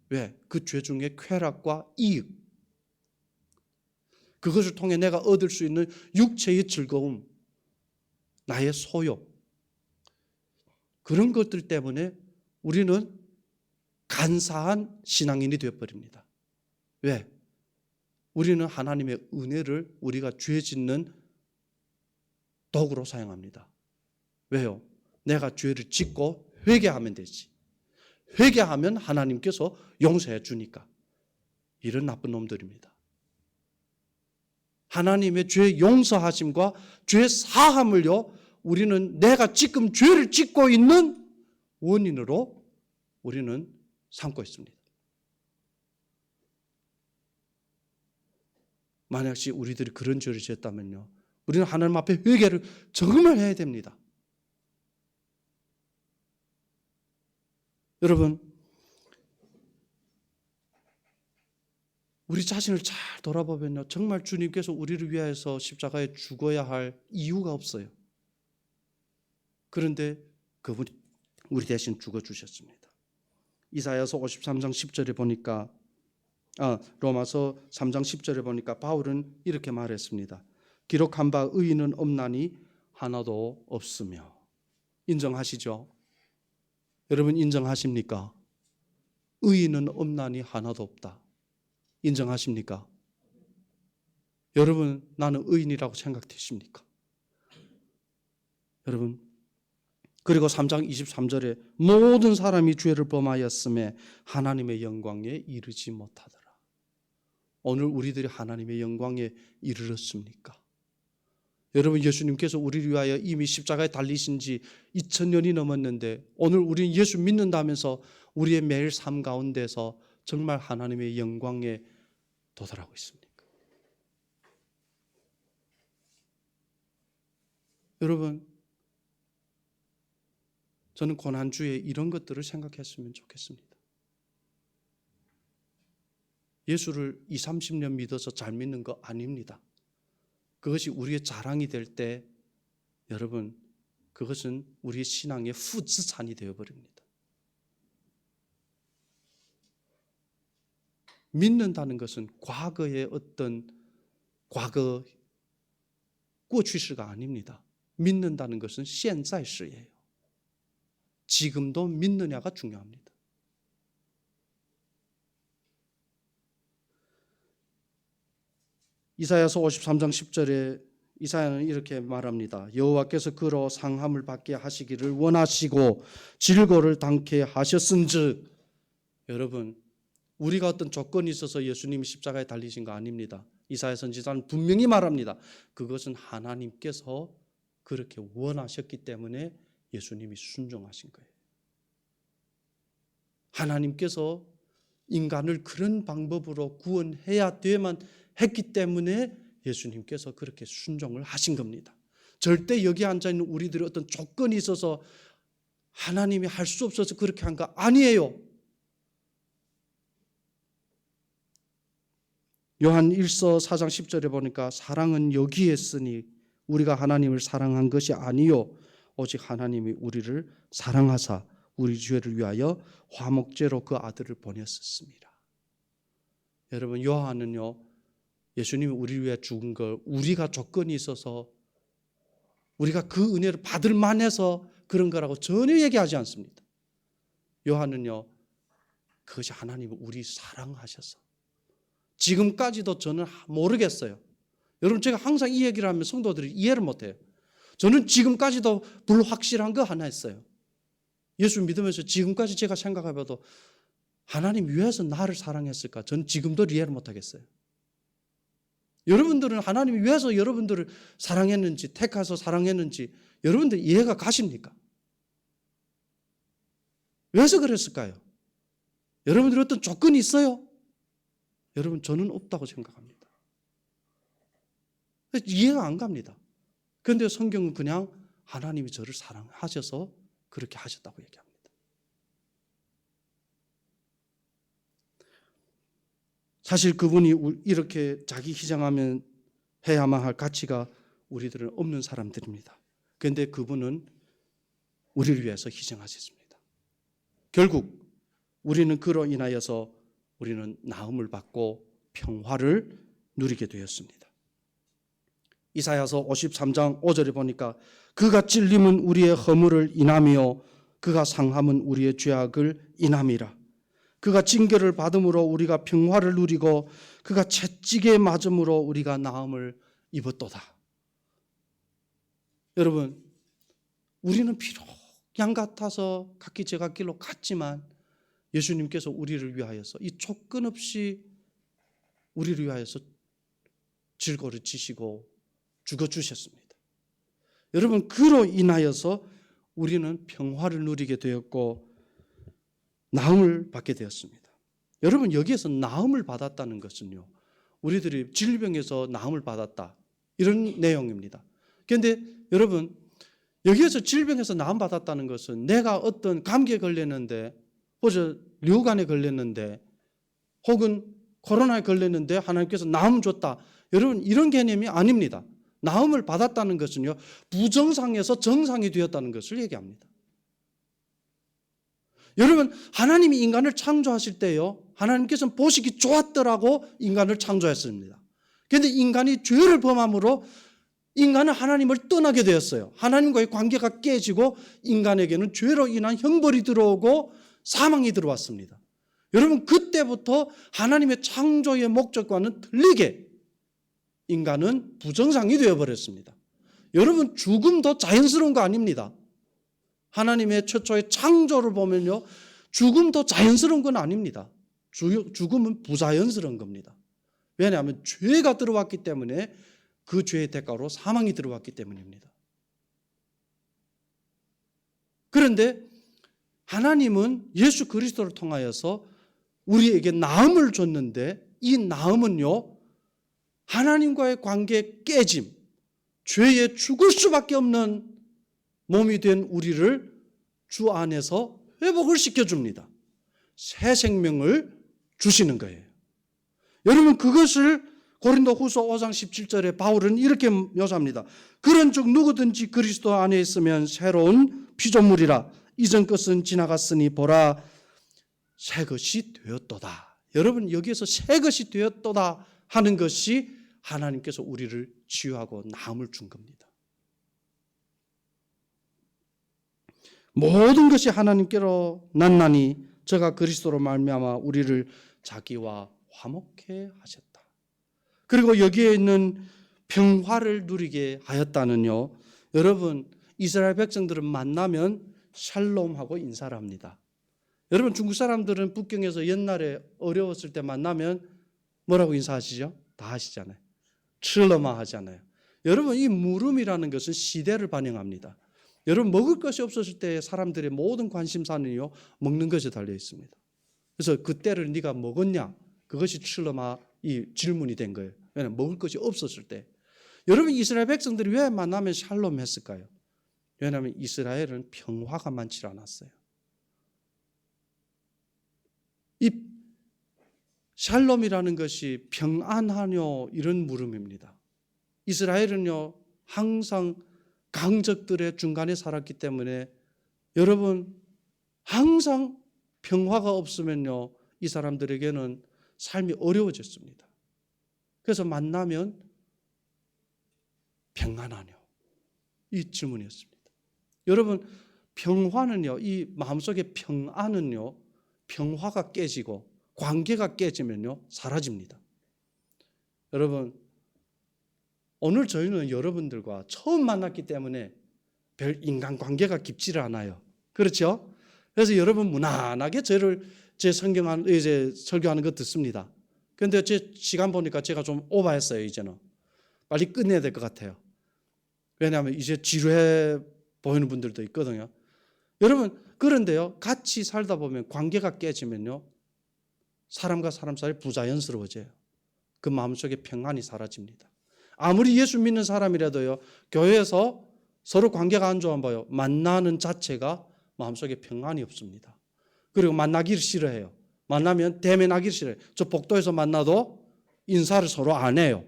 왜? 그 죄 중에 쾌락과 이익, 그것을 통해 내가 얻을 수 있는 육체의 즐거움, 나의 소욕, 그런 것들 때문에 우리는 간사한 신앙인이 되어버립니다. 왜? 우리는 하나님의 은혜를 우리가 죄 짓는 도구로 사용합니다. 왜요? 내가 죄를 짓고 회개하면 되지. 회개하면 하나님께서 용서해 주니까. 이런 나쁜 놈들입니다. 하나님의 죄 용서하심과 죄 사함을요, 우리는 내가 지금 죄를 짓고 있는 원인으로 우리는 삼고 있습니다. 만약시 우리들이 그런 죄를 지었다면요, 우리는 하나님 앞에 회개를 정말 해야 됩니다. 여러분, 우리 자신을 잘 돌아보면요, 정말 주님께서 우리를 위하여서 십자가에 죽어야 할 이유가 없어요. 그런데 그분이 우리 대신 죽어주셨습니다. 이사야서 53장 10절에 보니까 로마서 3장 10절에 보니까 바울은 이렇게 말했습니다. 기록한 바 의인은 없나니 하나도 없으며. 인정하시죠? 여러분, 인정하십니까? 의인은 없나니 하나도 없다. 인정하십니까? 여러분, 나는 의인이라고 생각되십니까? 여러분, 그리고 3장 23절에 모든 사람이 죄를 범하였음에 하나님의 영광에 이르지 못하더라. 오늘 우리들이 하나님의 영광에 이르렀습니까? 여러분, 예수님께서 우리를 위하여 이미 십자가에 달리신 지 2000년이 넘었는데 오늘 우리는 예수 믿는다면서 우리의 매일 삶 가운데서 정말 하나님의 영광에 도달하고 있습니까? 여러분, 저는 고난주에 이런 것들을 생각했으면 좋겠습니다. 예수를 20, 30년 믿어서 잘 믿는 거 아닙니다. 그것이 우리의 자랑이 될 때 여러분 그것은 우리의 신앙의 후资产이 되어버립니다. 믿는다는 것은 과거의 어떤 과거 过去式가 아닙니다. 믿는다는 것은 现在时예요. 지금도 믿느냐가 중요합니다. 이사야서 53장 10절에 이사야는 이렇게 말합니다. 여호와께서 그로 상함을 받게 하시기를 원하시고 질고를 당케 하셨은즉. 여러분 우리가 어떤 조건이 있어서 예수님이 십자가에 달리신 거 아닙니다. 이사야 선지자는 분명히 말합니다. 그것은 하나님께서 그렇게 원하셨기 때문에 예수님이 순종하신 거예요. 하나님께서 인간을 그런 방법으로 구원해야 되만 했기 때문에 예수님께서 그렇게 순종을 하신 겁니다. 절대 여기 앉아있는 우리들이 어떤 조건이 있어서 하나님이 할 수 없어서 그렇게 한 거 아니에요. 요한 1서 4장 10절에 보니까 사랑은 여기에 있으니 우리가 하나님을 사랑한 것이 아니요 오직 하나님이 우리를 사랑하사 우리 죄를 위하여 화목제로 그 아들을 보냈었습니다. 여러분 요한은요 예수님이 우리를 위해 죽은 걸 우리가 조건이 있어서 우리가 그 은혜를 받을 만해서 그런 거라고 전혀 얘기하지 않습니다. 요한은요 그것이 하나님이 우리 사랑하셔서 지금까지도 저는 모르겠어요. 여러분 제가 항상 이 얘기를 하면 성도들이 이해를 못해요. 저는 지금까지도 불확실한 거 하나 있어요. 예수 믿으면서 지금까지 제가 생각해봐도 하나님 왜서 나를 사랑했을까? 저는 지금도 이해를 못하겠어요. 여러분들은 하나님이 왜서 여러분들을 사랑했는지 택해서 사랑했는지 여러분들 이해가 가십니까? 왜서 그랬을까요? 여러분들이 어떤 조건이 있어요? 여러분 저는 없다고 생각합니다. 이해가 안 갑니다. 그런데 성경은 그냥 하나님이 저를 사랑하셔서 그렇게 하셨다고 얘기합니다. 사실 그분이 이렇게 자기 희생하면 해야만 할 가치가 우리들은 없는 사람들입니다. 그런데 그분은 우리를 위해서 희생하셨습니다. 결국 우리는 그로 인하여서 우리는 나음을 받고 평화를 누리게 되었습니다. 이사야서 53장 5절에 보니까 그가 찔림은 우리의 허물을 인하며 그가 상함은 우리의 죄악을 인함이라. 그가 징계를 받음으로 우리가 평화를 누리고 그가 채찍에 맞음으로 우리가 나음을 입었도다. 여러분 우리는 비록 양 같아서 각기 제각길로 갔지만 예수님께서 우리를 위하여서 이 조건 없이 우리를 위하여서 질고를 지시고 죽어주셨습니다. 여러분 그로 인하여서 우리는 평화를 누리게 되었고 나음을 받게 되었습니다. 여러분 여기에서 나음을 받았다는 것은요 우리들이 질병에서 나음을 받았다 이런 내용입니다. 그런데 여러분 여기에서 질병에서 나음 받았다는 것은 내가 어떤 감기에 걸렸는데 혹은 류관에 걸렸는데 혹은 코로나에 걸렸는데 하나님께서 나음 줬다. 여러분 이런 개념이 아닙니다. 나음을 받았다는 것은요 부정상에서 정상이 되었다는 것을 얘기합니다. 여러분 하나님이 인간을 창조하실 때요 하나님께서는 보시기 좋았더라고 인간을 창조했습니다. 그런데 인간이 죄를 범함으로 인간은 하나님을 떠나게 되었어요. 하나님과의 관계가 깨지고 인간에게는 죄로 인한 형벌이 들어오고 사망이 들어왔습니다. 여러분 그때부터 하나님의 창조의 목적과는 틀리게 인간은 부정상이 되어버렸습니다. 여러분 죽음도 자연스러운 거 아닙니다. 하나님의 최초의 창조를 보면요 죽음도 자연스러운 건 아닙니다. 죽음은 부자연스러운 겁니다. 왜냐하면 죄가 들어왔기 때문에 그 죄의 대가로 사망이 들어왔기 때문입니다. 그런데 하나님은 예수 그리스도를 통하여서 우리에게 나음을 줬는데 이 나음은요 하나님과의 관계 깨짐, 죄에 죽을 수밖에 없는 몸이 된 우리를 주 안에서 회복을 시켜줍니다. 새 생명을 주시는 거예요. 여러분 그것을 고린도후서 5장 17절에 바울은 이렇게 묘사합니다. 그런즉 누구든지 그리스도 안에 있으면 새로운 피조물이라. 이전 것은 지나갔으니 보라 새 것이 되었도다. 여러분 여기에서 새 것이 되었도다 하는 것이 하나님께서 우리를 치유하고 나음을 준 겁니다. 모든 것이 하나님께로 났나니 저가 그리스도로 말미암아 우리를 자기와 화목해 하셨다. 그리고 여기에 있는 평화를 누리게 하였다는요. 여러분 이스라엘 백성들은 만나면 샬롬하고 인사를 합니다. 여러분 중국 사람들은 북경에서 옛날에 어려웠을 때 만나면 뭐라고 인사하시죠? 다 하시잖아요. 칠러마 하잖아요. 여러분 이 물음이라는 것은 시대를 반영합니다. 여러분 먹을 것이 없었을 때 사람들의 모든 관심사는요 먹는 것에 달려 있습니다. 그래서 그때를 네가 먹었냐? 그것이 칠러마 이 질문이 된 거예요. 왜냐하면 먹을 것이 없었을 때. 여러분 이스라엘 백성들이 왜 만나면 샬롬 했을까요? 왜냐하면 이스라엘은 평화가 많지 않았어요. 이 샬롬이라는 것이 평안하뇨 이런 물음입니다. 이스라엘은요 항상 강적들의 중간에 살았기 때문에 여러분 항상 평화가 없으면요 이 사람들에게는 삶이 어려워졌습니다. 그래서 만나면 평안하뇨 이 질문이었습니다. 여러분 평화는요 이 마음속의 평안은요 평화가 깨지고 관계가 깨지면요 사라집니다. 여러분 오늘 저희는 여러분들과 처음 만났기 때문에 별 인간관계가 깊지를 않아요. 그렇죠? 그래서 여러분 무난하게 제 이제 설교하는 거 듣습니다. 그런데 제 시간 보니까 제가 좀 오버했어요. 이제는 빨리 끝내야 될 것 같아요. 왜냐하면 이제 지루해 보이는 분들도 있거든요. 여러분 그런데요 같이 살다 보면 관계가 깨지면요 사람과 사람 사이 부자연스러워져요. 그 마음속에 평안이 사라집니다. 아무리 예수 믿는 사람이라도요 교회에서 서로 관계가 안 좋아 봐요. 만나는 자체가 마음속에 평안이 없습니다. 그리고 만나기를 싫어해요. 만나면 대면하기를 싫어해요. 저 복도에서 만나도 인사를 서로 안 해요.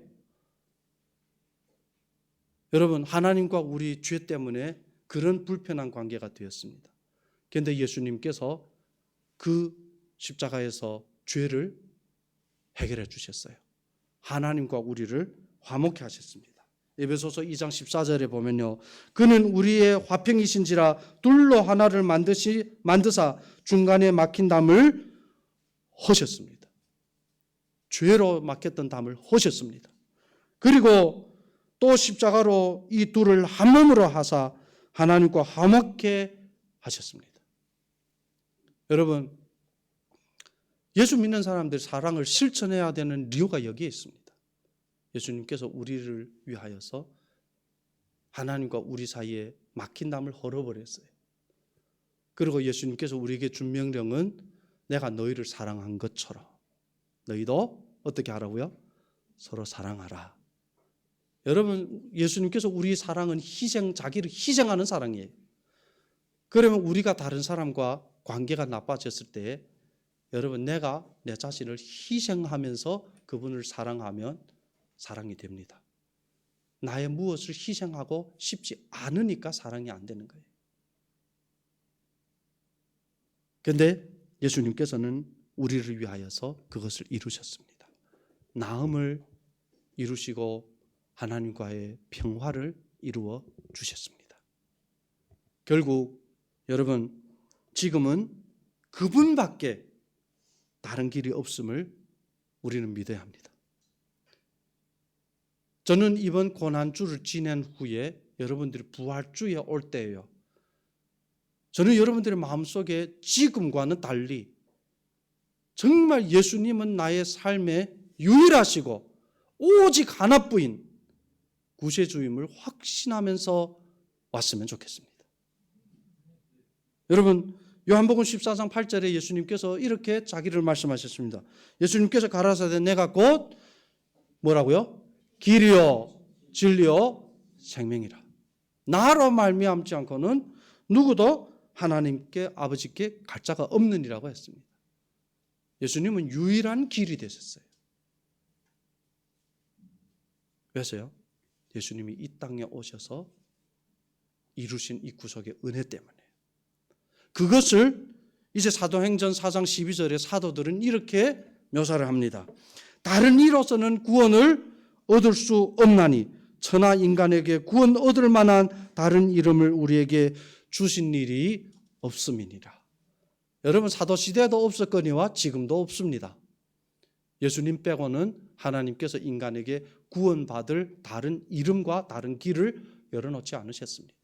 여러분 하나님과 우리 죄 때문에 그런 불편한 관계가 되었습니다. 그런데 예수님께서 그 십자가에서 죄를 해결해 주셨어요. 하나님과 우리를 화목케 하셨습니다. 에베소서 2장 14절에 보면요. 그는 우리의 화평이신지라 둘로 하나를 만드사 중간에 막힌 담을 허셨습니다. 죄로 막혔던 담을 허셨습니다. 그리고 또 십자가로 이 둘을 한 몸으로 하사 하나님과 화목케 하셨습니다. 여러분 예수 믿는 사람들 사랑을 실천해야 되는 이유가 여기에 있습니다. 예수님께서 우리를 위하여서 하나님과 우리 사이에 막힌 담을 헐어버렸어요. 그리고 예수님께서 우리에게 준 명령은 내가 너희를 사랑한 것처럼 너희도 어떻게 하라고요? 서로 사랑하라. 여러분 예수님께서 우리 사랑은 자기를 희생하는 사랑이에요. 그러면 우리가 다른 사람과 관계가 나빠졌을 때 여러분 내가 내 자신을 희생하면서 그분을 사랑하면 사랑이 됩니다. 나의 무엇을 희생하고 싶지 않으니까 사랑이 안 되는 거예요. 그런데 예수님께서는 우리를 위하여서 그것을 이루셨습니다. 나음을 이루시고 하나님과의 평화를 이루어 주셨습니다. 결국 여러분 지금은 그분밖에 다른 길이 없음을 우리는 믿어야 합니다. 저는 이번 고난주를 지낸 후에 여러분들이 부활주에 올 때예요. 저는 여러분들의 마음속에 지금과는 달리 정말 예수님은 나의 삶에 유일하시고 오직 하나뿐인 구세주임을 확신하면서 왔으면 좋겠습니다. 여러분 요한복음 14장 8절에 예수님께서 이렇게 자기를 말씀하셨습니다. 예수님께서 가라사대 내가 곧 뭐라고요? 길이요 진리요 생명이라. 나로 말미암지 않고는 누구도 하나님께 아버지께 갈 자가 없느니라고 했습니다. 예수님은 유일한 길이 되셨어요. 왜서요? 예수님이 이 땅에 오셔서 이루신 이 구속의 은혜 때문에. 그것을 이제 사도행전 4장 12절에 사도들은 이렇게 묘사를 합니다. 다른 이로서는 구원을 얻을 수 없나니 천하 인간에게 구원 얻을 만한 다른 이름을 우리에게 주신 일이 없음이니라. 여러분, 사도시대에도 없었거니와 지금도 없습니다. 예수님 빼고는 하나님께서 인간에게 구원받을 다른 이름과 다른 길을 열어놓지 않으셨습니다.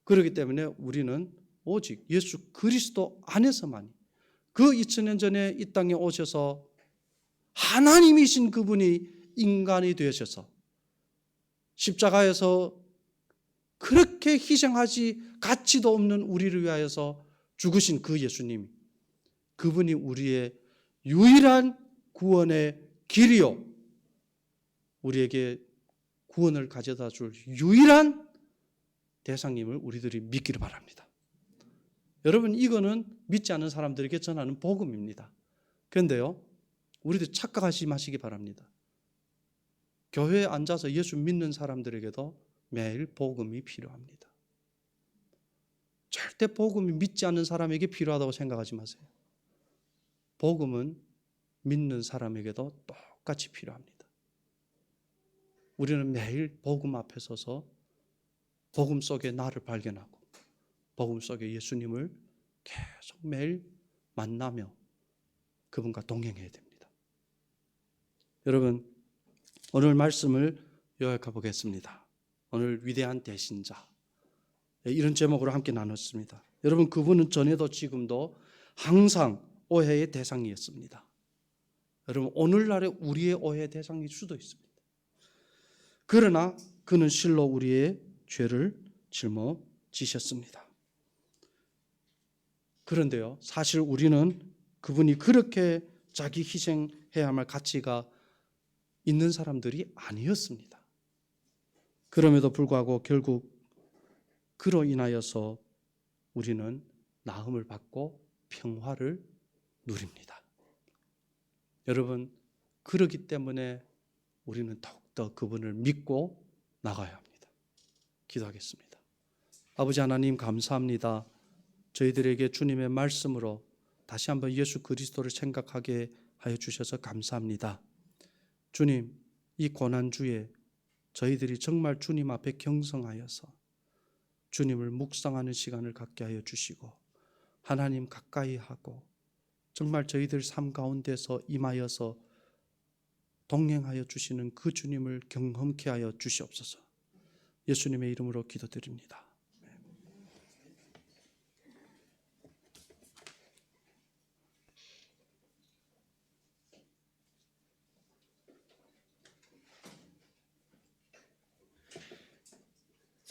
그렇기 때문에 우리는 오직 예수 그리스도 안에서만이, 그 2000년 전에 이 땅에 오셔서 하나님이신 그분이 인간이 되셔서 십자가에서 그렇게 희생하지 가치도 없는 우리를 위하여서 죽으신 그 예수님, 그분이 우리의 유일한 구원의 길이요, 우리에게 구원을 가져다 줄 유일한 대상임을 우리들이 믿기를 바랍니다. 여러분, 이거는 믿지 않는 사람들에게 전하는 복음입니다. 그런데요, 우리들 착각하지 마시기 바랍니다. 교회에 앉아서 예수 믿는 사람들에게도 매일 복음이 필요합니다. 절대 복음이 믿지 않는 사람에게 필요하다고 생각하지 마세요. 복음은 믿는 사람에게도 똑같이 필요합니다. 우리는 매일 복음 앞에 서서 복음 속에 나를 발견하고 복음 속에 예수님을 계속 매일 만나며 그분과 동행해야 됩니다. 여러분, 오늘 말씀을 요약해 보겠습니다. 오늘 위대한 대신자, 이런 제목으로 함께 나눴습니다. 여러분, 그분은 전에도 지금도 항상 오해의 대상이었습니다. 여러분, 오늘날의 우리의 오해의 대상일 수도 있습니다. 그러나 그는 실로 우리의 죄를 짊어지셨습니다. 그런데요, 사실 우리는 그분이 그렇게 자기 희생해야 할 가치가 있는 사람들이 아니었습니다. 그럼에도 불구하고 결국 그로 인하여서 우리는 나음을 받고 평화를 누립니다. 여러분, 그러기 때문에 우리는 더욱더 그분을 믿고 나가야 합니다. 기도하겠습니다. 아버지 하나님, 감사합니다. 저희들에게 주님의 말씀으로 다시 한번 예수 그리스도를 생각하게 하여 주셔서 감사합니다. 주님, 이 고난주에 저희들이 정말 주님 앞에 경성하여서 주님을 묵상하는 시간을 갖게 하여 주시고 하나님 가까이 하고 정말 저희들 삶 가운데서 임하여서 동행하여 주시는 그 주님을 경험케 하여 주시옵소서. 예수님의 이름으로 기도드립니다.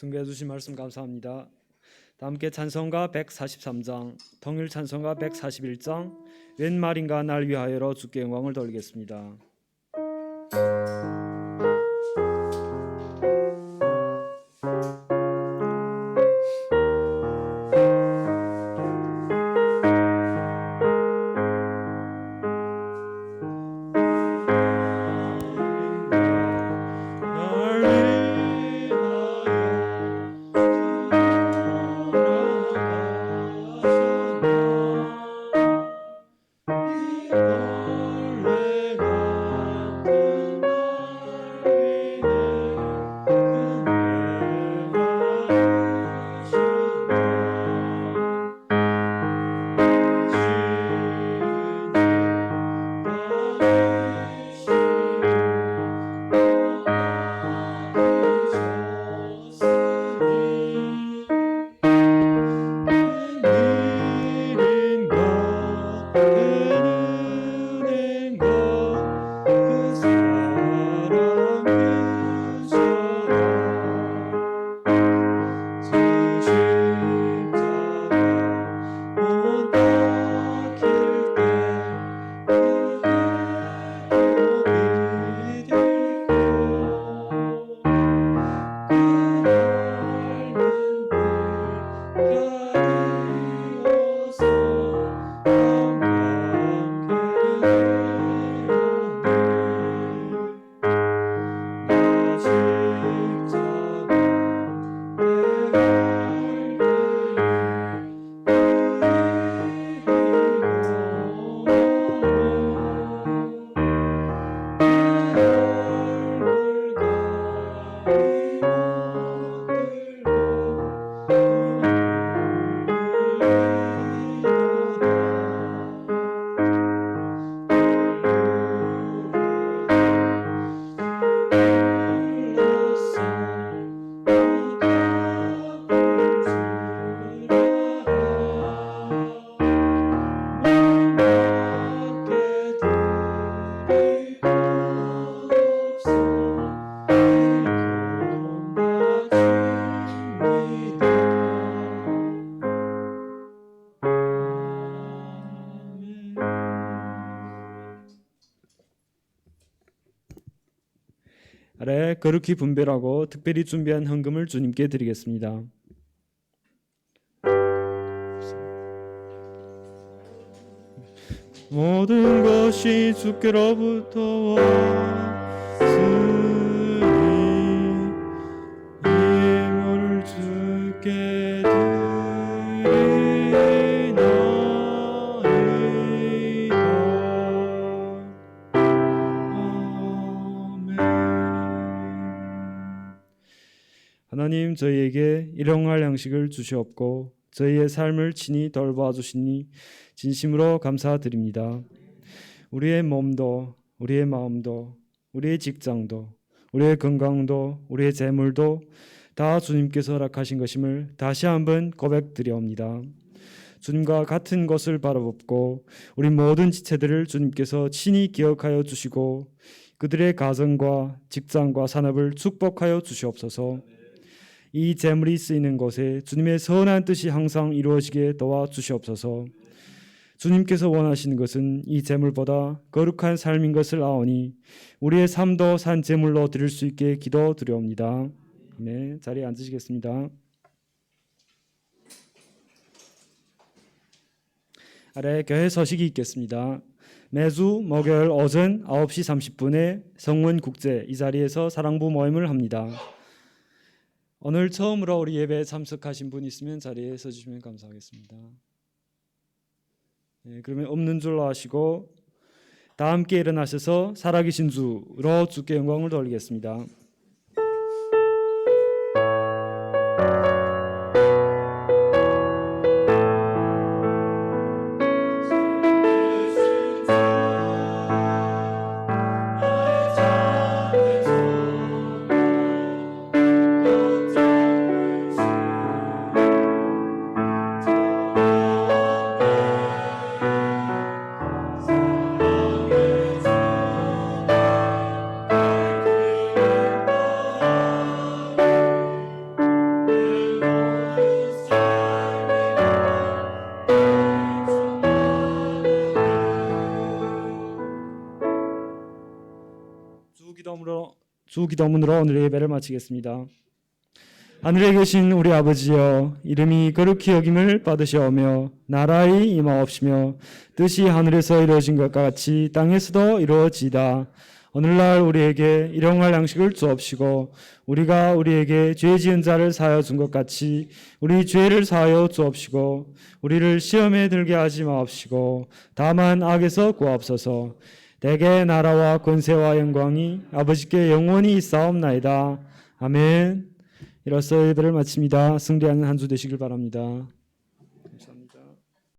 승배해 주신 말씀 감사합니다. 다 함께 찬송가 143장, 통일 찬송가 141장, 웬 말인가 날 위하여로 주께 영광을 돌리겠습니다. 이걸 내가 거룩히 분별하고 특별히 준비한 헌금을 주님께 드리겠습니다. 모든 것이 주께로부터 왔으니 이 예물을 주께 드리나이다. 아멘. 하나님, 저희에게 일용할 양식을 주시옵고 저희의 삶을 친히 돌봐 주시니 진심으로 감사드립니다. 우리의 몸도, 우리의 마음도, 우리의 직장도, 우리의 건강도, 우리의 재물도 다 주님께서 허락하신 것임을 다시 한번 고백드려옵니다. 주님과 같은 것을 바라봅고 우리 모든 지체들을 주님께서 친히 기억하여 주시고 그들의 가정과 직장과 산업을 축복하여 주시옵소서. 이 재물이 쓰이는 곳에 주님의 선한 뜻이 항상 이루어지게 도와주시옵소서. 주님께서 원하시는 것은 이 재물보다 거룩한 삶인 것을 아오니 우리의 삶도 산 재물로 드릴 수 있게 기도드려옵니다. 아멘. 자리에 앉으시겠습니다. 아래 교회 소식이 있겠습니다. 매주 목요일 오전 9시 30분에 성원국제 이 자리에서 사랑부 모임을 합니다. 오늘 처음으로 우리 예배에 참석하신 분 있으면 자리에 서주시면 감사하겠습니다. 네, 그러면 없는 줄로 하시고 다 함께 일어나셔서 살아계신 주로 주께 영광을 돌리겠습니다. 주 기도문으로 오늘의 예배를 마치겠습니다. 하늘에 계신 우리 아버지여, 이름이 거룩히 여김을 받으시오며 나라의 임하옵시며 뜻이 하늘에서 이루어진 것과 같이 땅에서도 이루어지이다. 오늘날 우리에게 일용할 양식을 주옵시고 우리가 우리에게 죄 지은 자를 사하여 준 것 같이 우리 죄를 사하여 주옵시고 우리를 시험에 들게 하지 마옵시고 다만 악에서 구하옵소서. 대개 나라와 권세와 영광이 아버지께 영원히 있사옵나이다. 아멘. 이로써 예배를 마칩니다. 승리하는 한 주 되시길 바랍니다.